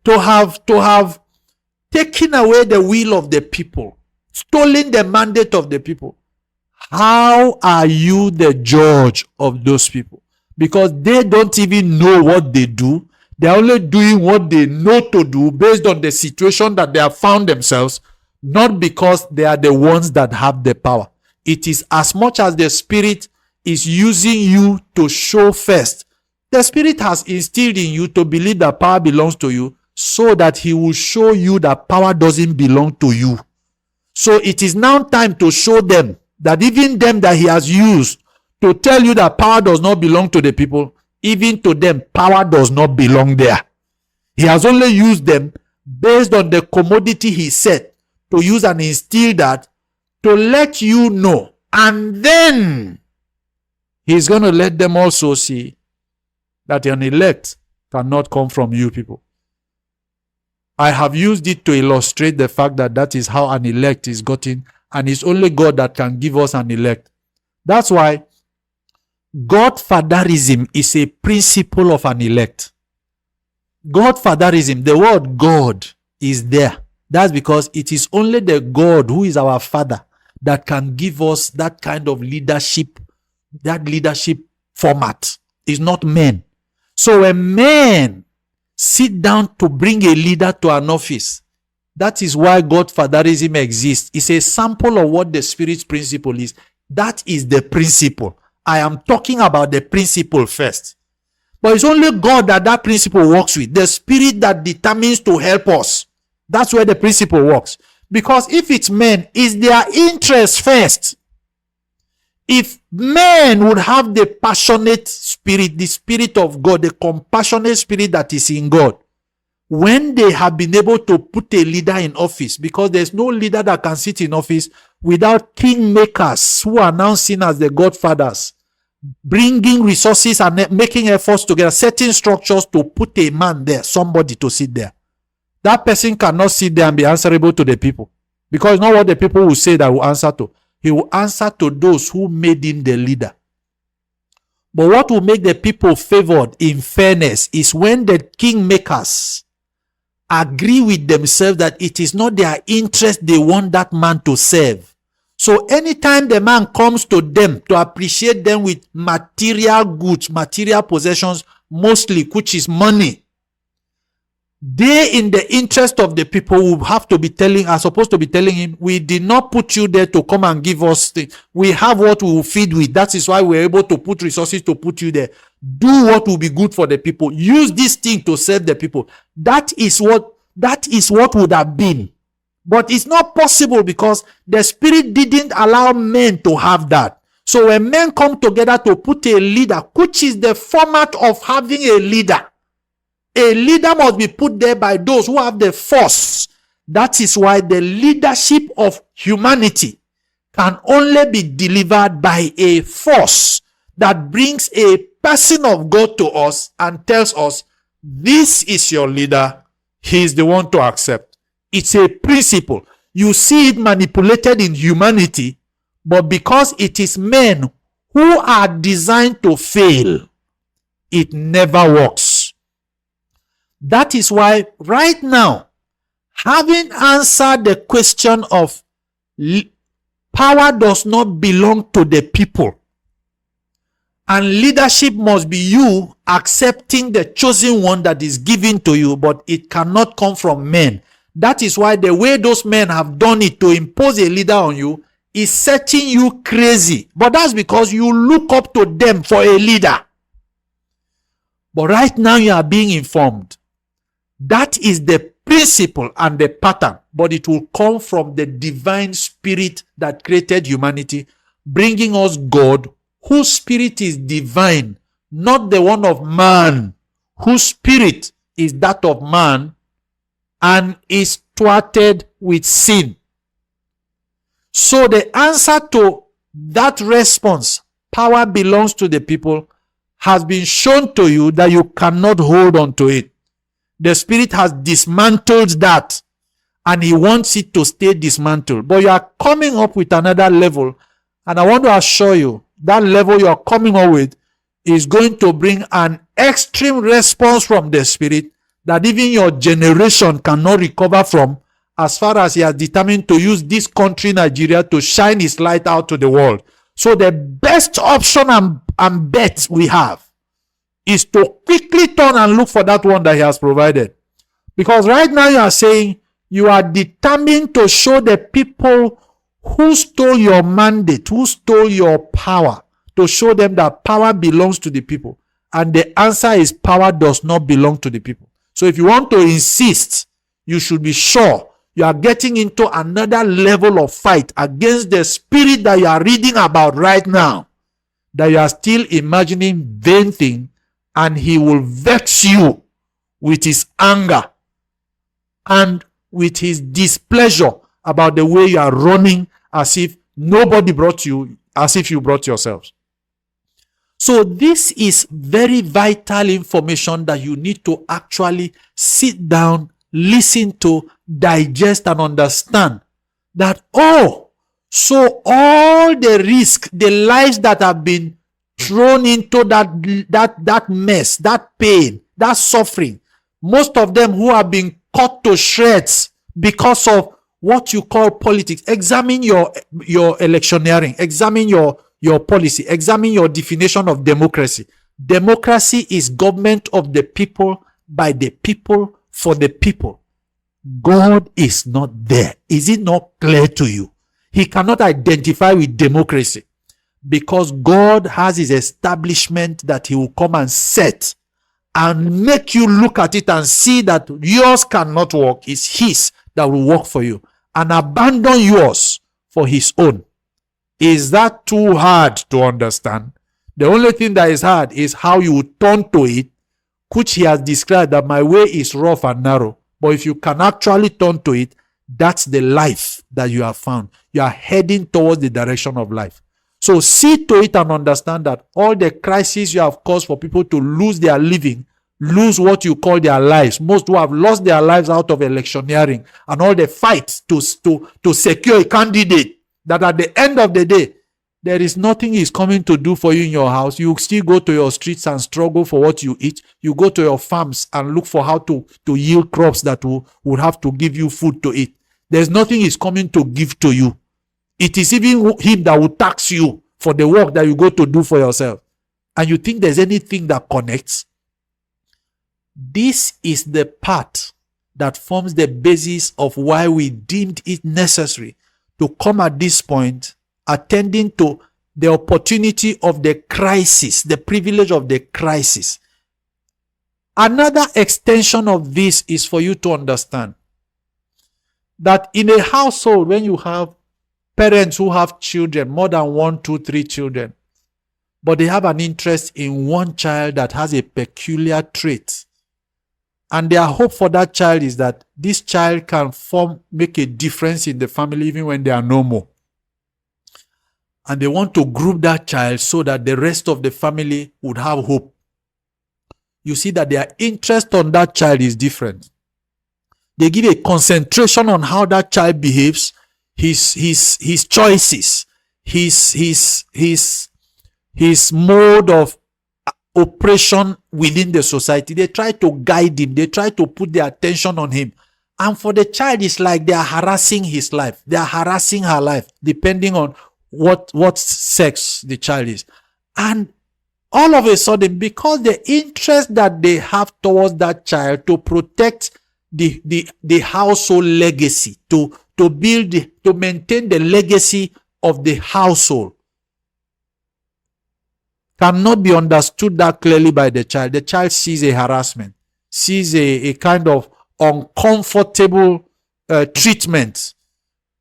to have taken away the will of the people, stolen the mandate of the people. How are you the judge of those people? Because they don't even know what they do. They're only doing what they know to do based on the situation that they have found themselves, not because they are the ones that have the power. It is as much as the Spirit is using you to show first. The Spirit has instilled in you to believe that power belongs to you, so that he will show you that power doesn't belong to you. So it is now time to show them that even them that he has used to tell you that power does not belong to the people, even to them, power does not belong there. He has only used them based on the commodity he set to use and instill that to let you know. And then he's going to let them also see that an elect cannot come from you people. I have used it to illustrate the fact that that is how an elect is gotten, and it's only God that can give us an elect. That's why Godfatherism is a principle of an elect. Godfatherism, the word God is there. That's because it is only the God who is our Father that can give us that kind of leadership, that leadership format. It's not men. So when men sit down to bring a leader to an office, that is why Godfatherism exists. It's a sample of what the Spirit's principle is. That is the principle. I am talking about the principle first. But it's only God that principle works with. The Spirit that determines to help us. That's where the principle works. Because if it's men, it's their interest first. If men would have the passionate spirit, the Spirit of God, the compassionate spirit that is in God, when they have been able to put a leader in office, because there's no leader that can sit in office without kingmakers who are now seen as the godfathers, bringing resources and making efforts together, setting structures to put a man there, somebody to sit there. That person cannot sit there and be answerable to the people, because it's not what the people will say that will answer to. He will answer to those who made him the leader. But what will make the people favored in fairness is when the kingmakers agree with themselves that it is not their interest they want that man to serve. So anytime the man comes to them to appreciate them with material goods, material possessions, mostly, which is money, they, in the interest of the people, will have to be are supposed to be telling him, we did not put you there to come and give us things. We have what we will feed with. That is why we're able to put resources to put you there. Do what will be good for the people. Use this thing to serve the people. That is what would have been But it's not possible because the Spirit didn't allow men to have that. So when men come together to put a leader, which is the format of having a leader must be put there by those who have the force. That is why the leadership of humanity can only be delivered by a force that brings a person of God to us and tells us, this is your leader. He is the one to accept. It's a principle. You see it manipulated in humanity, but because it is men who are designed to fail, it never works. That is why right now, having answered the question of power does not belong to the people, and leadership must be you accepting the chosen one that is given to you, but it cannot come from men. That is why the way those men have done it to impose a leader on you is setting you crazy. But that's because you look up to them for a leader. But right now you are being informed. That is the principle and the pattern, but it will come from the divine spirit that created humanity, bringing us God, whose spirit is divine, not the one of man, whose spirit is that of man and is thwarted with sin. So the answer to that response, power belongs to the people, has been shown to you that you cannot hold on to it. The Spirit has dismantled that, and He wants it to stay dismantled. But you are coming up with another level, and I want to assure you, that level you are coming up with is going to bring an extreme response from the Spirit that even your generation cannot recover from, as far as He has determined to use this country, Nigeria, to shine His light out to the world. So the best option and bet we have is to quickly turn and look for that one that He has provided. Because right now you are saying you are determined to show the people who stole your mandate, who stole your power, to show them that power belongs to the people. And the answer is power does not belong to the people. So if you want to insist, you should be sure you are getting into another level of fight against the spirit that you are reading about right now, that you are still imagining vain thing, and he will vex you with his anger and with his displeasure about the way you are running as if nobody brought you, as if you brought yourselves. So this is very vital information that you need to actually sit down, listen to, digest and understand that, oh, so all the risk, the lives that have been thrown into that mess, that pain, that suffering, most of them who have been cut to shreds because of what you call politics. Examine your electioneering, examine your policy, examine your definition of democracy. Democracy is government of the people, by the people, for the people. God is not there. Is it not clear to you? He cannot identify with democracy because God has his establishment that he will come and set and make you look at it and see that yours cannot work. It's his that will work for you, and abandon yours for his own. Is that too hard to understand? The only thing that is hard is how you turn to it, which he has described that my way is rough and narrow. But if you can actually turn to it, that's the life that you have found. You are heading towards the direction of life. So see to it and understand that all the crises you have caused for people to lose their living, lose what you call their lives, most who have lost their lives out of electioneering and all the fights to secure a candidate, that at the end of the day, there is nothing he's coming to do for you in your house. You still go to your streets and struggle for what you eat. You go to your farms and look for how to yield crops that would have to give you food to eat. There's nothing he's coming to give to you. It is even him that will tax you for the work that you go to do for yourself. And you think there's anything that connects? This is the part that forms the basis of why we deemed it necessary to come at this point, attending to the opportunity of the crisis, the privilege of the crisis. Another extension of this is for you to understand that in a household, when you have parents who have children, more than 1, 2, 3 children, but they have an interest in one child that has a peculiar trait, and their hope for that child is that this child can make a difference in the family even when they are no more. And they want to group that child so that the rest of the family would have hope. You see that their interest on that child is different. They give a concentration on how that child behaves, his choices, his mode of operation within the society. They try to guide him. They try to put their attention on him. And for the child, it's like they are harassing his life. They are harassing her life, depending on what sex the child is. And all of a sudden, because the interest that they have towards that child to protect the household legacy, to maintain the legacy of the household, cannot be understood that clearly by the child. The child sees a harassment, sees a kind of uncomfortable treatment.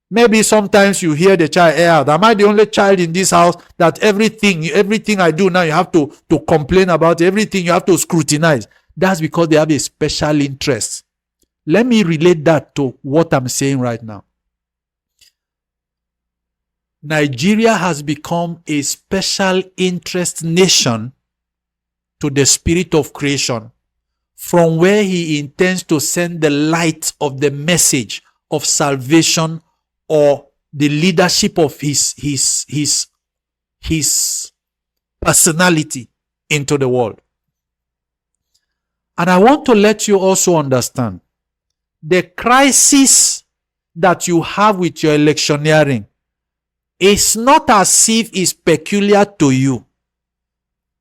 Maybe sometimes you hear the child air out, am I the only child in this house that everything I do now you have to complain about, everything you have to scrutinize? That's because they have a special interest. Let me relate that to what I'm saying right now. Nigeria has become a special interest nation to the spirit of creation, from where he intends to send the light of the message of salvation or the leadership of his personality into the world. And I want to let you also understand the crisis that you have with your electioneering is not as if it's peculiar to you.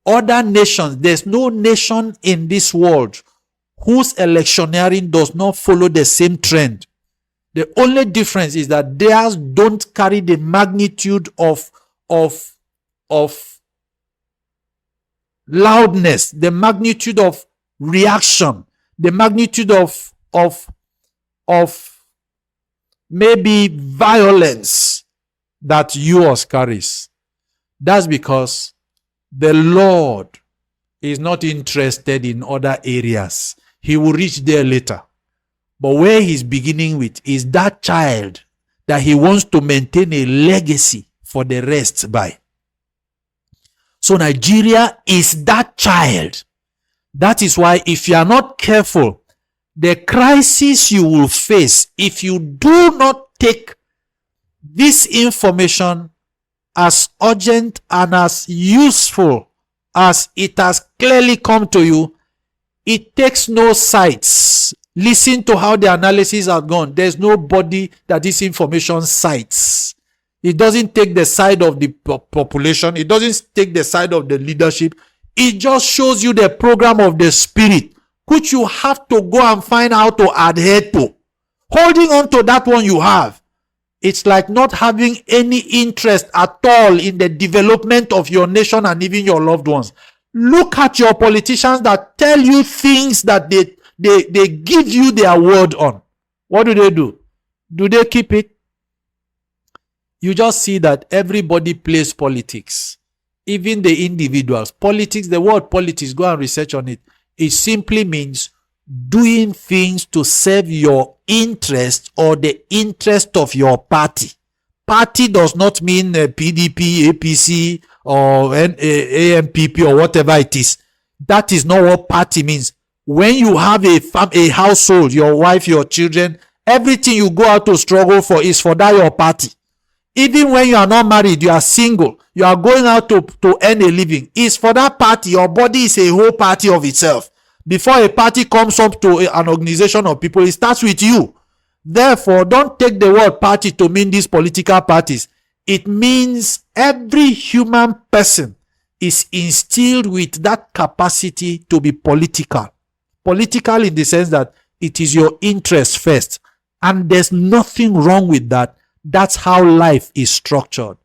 Other nations, there's no nation in this world whose electioneering does not follow the same trend. The only difference is that theirs don't carry the magnitude of loudness, the magnitude of reaction, the magnitude of maybe violence that yours carries. That's because the Lord is not interested in other areas. He will reach there later. But where he's beginning with is that child that he wants to maintain a legacy for the rest by. So Nigeria is that child. That is why if you are not careful, the crisis you will face if you do not take this information as urgent and as useful as it has clearly come to you, it takes no sides. Listen to how the analysis has gone. There's nobody that this information cites. It doesn't take the side of the population. It doesn't take the side of the leadership. It just shows you the program of the spirit, which you have to go and find out to adhere to. Holding on to that one you have, it's like not having any interest at all in the development of your nation and even your loved ones. Look at your politicians that tell you things that they give you their word on. What do? Do they keep it? You just see that everybody plays politics. Even the individuals. Politics, the word politics, go and research on it. It simply means doing things to serve your interest or the interest of your party. Party does not mean PDP, APC, or AMPP or whatever it is. That is not what party means. When you have a household, your wife, your children, everything you go out to struggle for is for that your party. Even when you are not married, you are single, you are going out to earn a living, it's for that party. Your body is a whole party of itself. Before a party comes up to an organization of people, it starts with you. Therefore, don't take the word party to mean these political parties. It means every human person is instilled with that capacity to be political. Political in the sense that it is your interest first. And there's nothing wrong with that. That's how life is structured.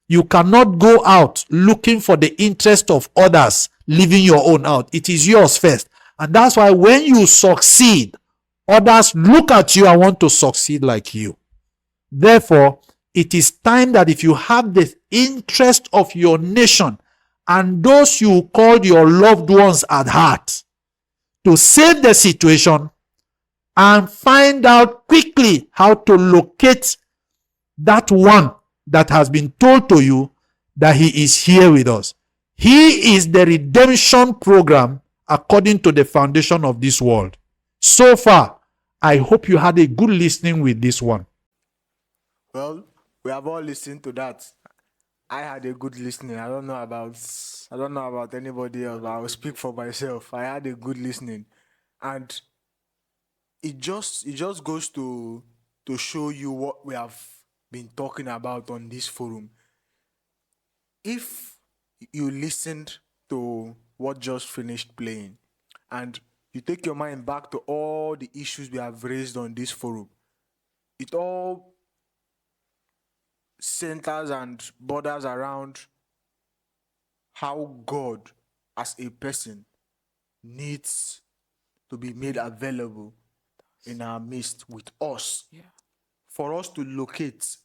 You cannot go out looking for the interest of others, leaving your own out. It is yours first. And that's why when you succeed others look at you and want to succeed like you. Therefore, it is time that if you have the interest of your nation and those you called your loved ones at heart, to save the situation and find out quickly how to locate that one that has been told to you that he is here with us. He is the redemption program according to the foundation of this world. So far, I hope you had a good listening with this one. Well, we have all listened to that. I had a good listening. I don't know about anybody else, but I will speak for myself. I had a good listening. And it just goes to show you what we have been talking about on this forum. If you listened to what just finished playing and you take your mind back to all the issues we have raised on this forum, it all centers and borders around how God as a person needs to be made available in our midst with us. Yeah. For us to locate,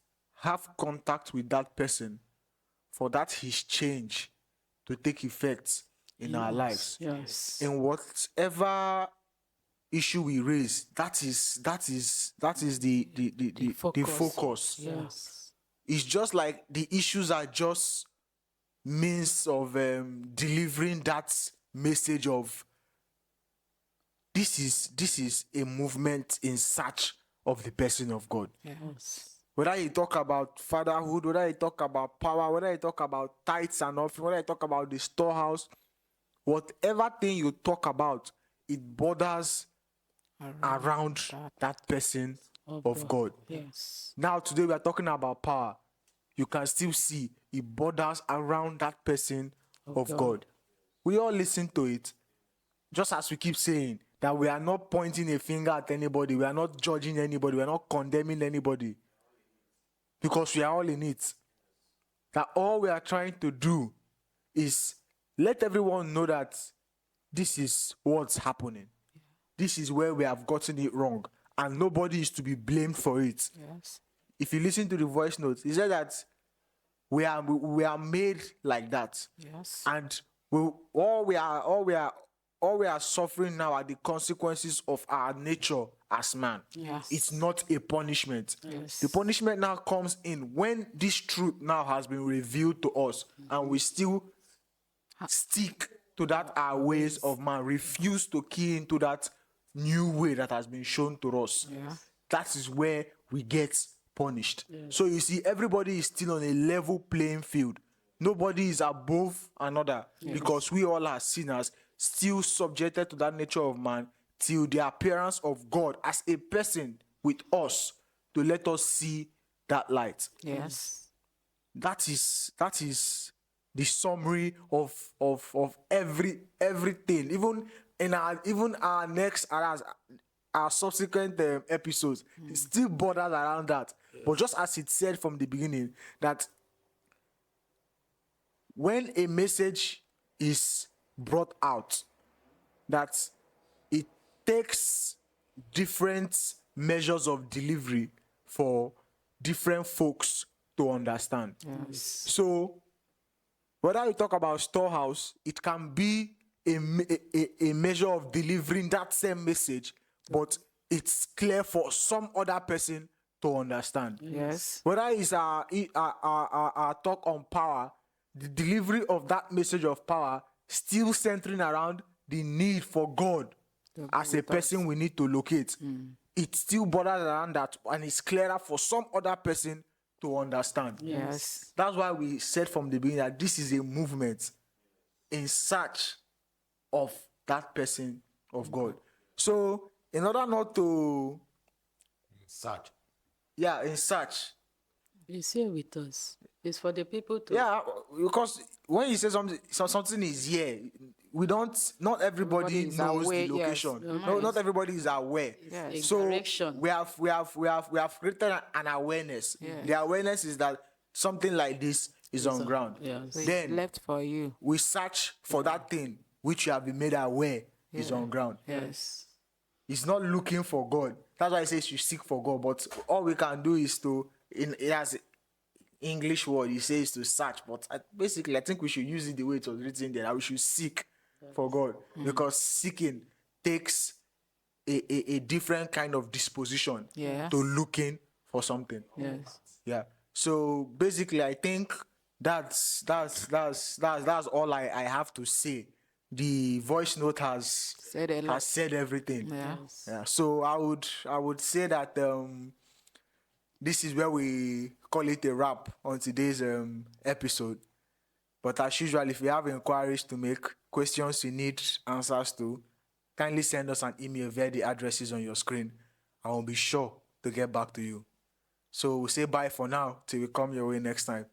have contact with that person, for that his change to take effect in our lives. Yes. In whatever issue we raise, that is the focus. Yes. It's just like the issues are just means of delivering that message of this is a movement in search of the person of God. Yes. Whether you talk about fatherhood, whether you talk about power, whether you talk about tithes and offering, whether you talk about the storehouse, whatever thing you talk about, it borders around that person of God. Yes. Now today we are talking about power. You can still see it borders around that person of God. We all listen to it. Just as we keep saying that we are not pointing a finger at anybody, we are not judging anybody, we are not condemning anybody, because we are all in it. That all we are trying to do is let everyone know that this is what's happening. This is where we have gotten it wrong, and nobody is to be blamed for it. Yes. If you listen to the voice notes, he said that we are made like that. Yes. And all we are suffering now are the consequences of our nature as man. Yes. It's not a punishment. Yes. The punishment now comes in when this truth now has been revealed to us, and we still stick to that our ways of man, refuse to key into that new way that has been shown to us. Yeah. That is where we get punished. So you see, everybody is still on a level playing field. Nobody is above another, because we all are sinners, still subjected to that nature of man till the appearance of God as a person with us to let us see that light. Yes. That is the summary of everything. Even our next our subsequent episodes, it still borders around that. But just as it said from the beginning, that when a message is brought out, that it takes different measures of delivery for different folks to understand. Yes. So whether you talk about storehouse, it can be a measure of delivering that same message, but it's clear for some other person to understand. Yes. Whether it's our talk on power, the delivery of that message of power still centering around the need for God as a person we need to locate. It still borders around that, and it's clearer for some other person to understand. Yes. That's why we said from the beginning that this is a movement in search of that person of God. So in order not to Search. in search. He's here with us. It's for the people to. Yeah, because when you say something is here, not everybody Everybody is knows aware, the location. yes. No, not everybody is aware. Yes. So Direction. we have created an awareness. Yes. The awareness is that something like this is on ground. Yes. So it's Then left for you. we search for that thing which you have been made aware is on ground. Yes. He's not looking for God. That's why it says you seek for God. But all we can do is to, it has English word, it says to search. But basically, I think we should use it the way it was written there, that we should seek for God. Because seeking takes a different kind of disposition Yes. to looking for something. Yes. Yeah. So basically, I think that's all I have to say. The voice note has Said a lot. has said everything. Yeah. Yeah. So I would say that this is where we call it a wrap on today's episode. But as usual, if you have inquiries to make, questions you need answers to, kindly send us an email via the addresses on your screen. I will be sure to get back to you. So we'll say bye for now till we come your way next time.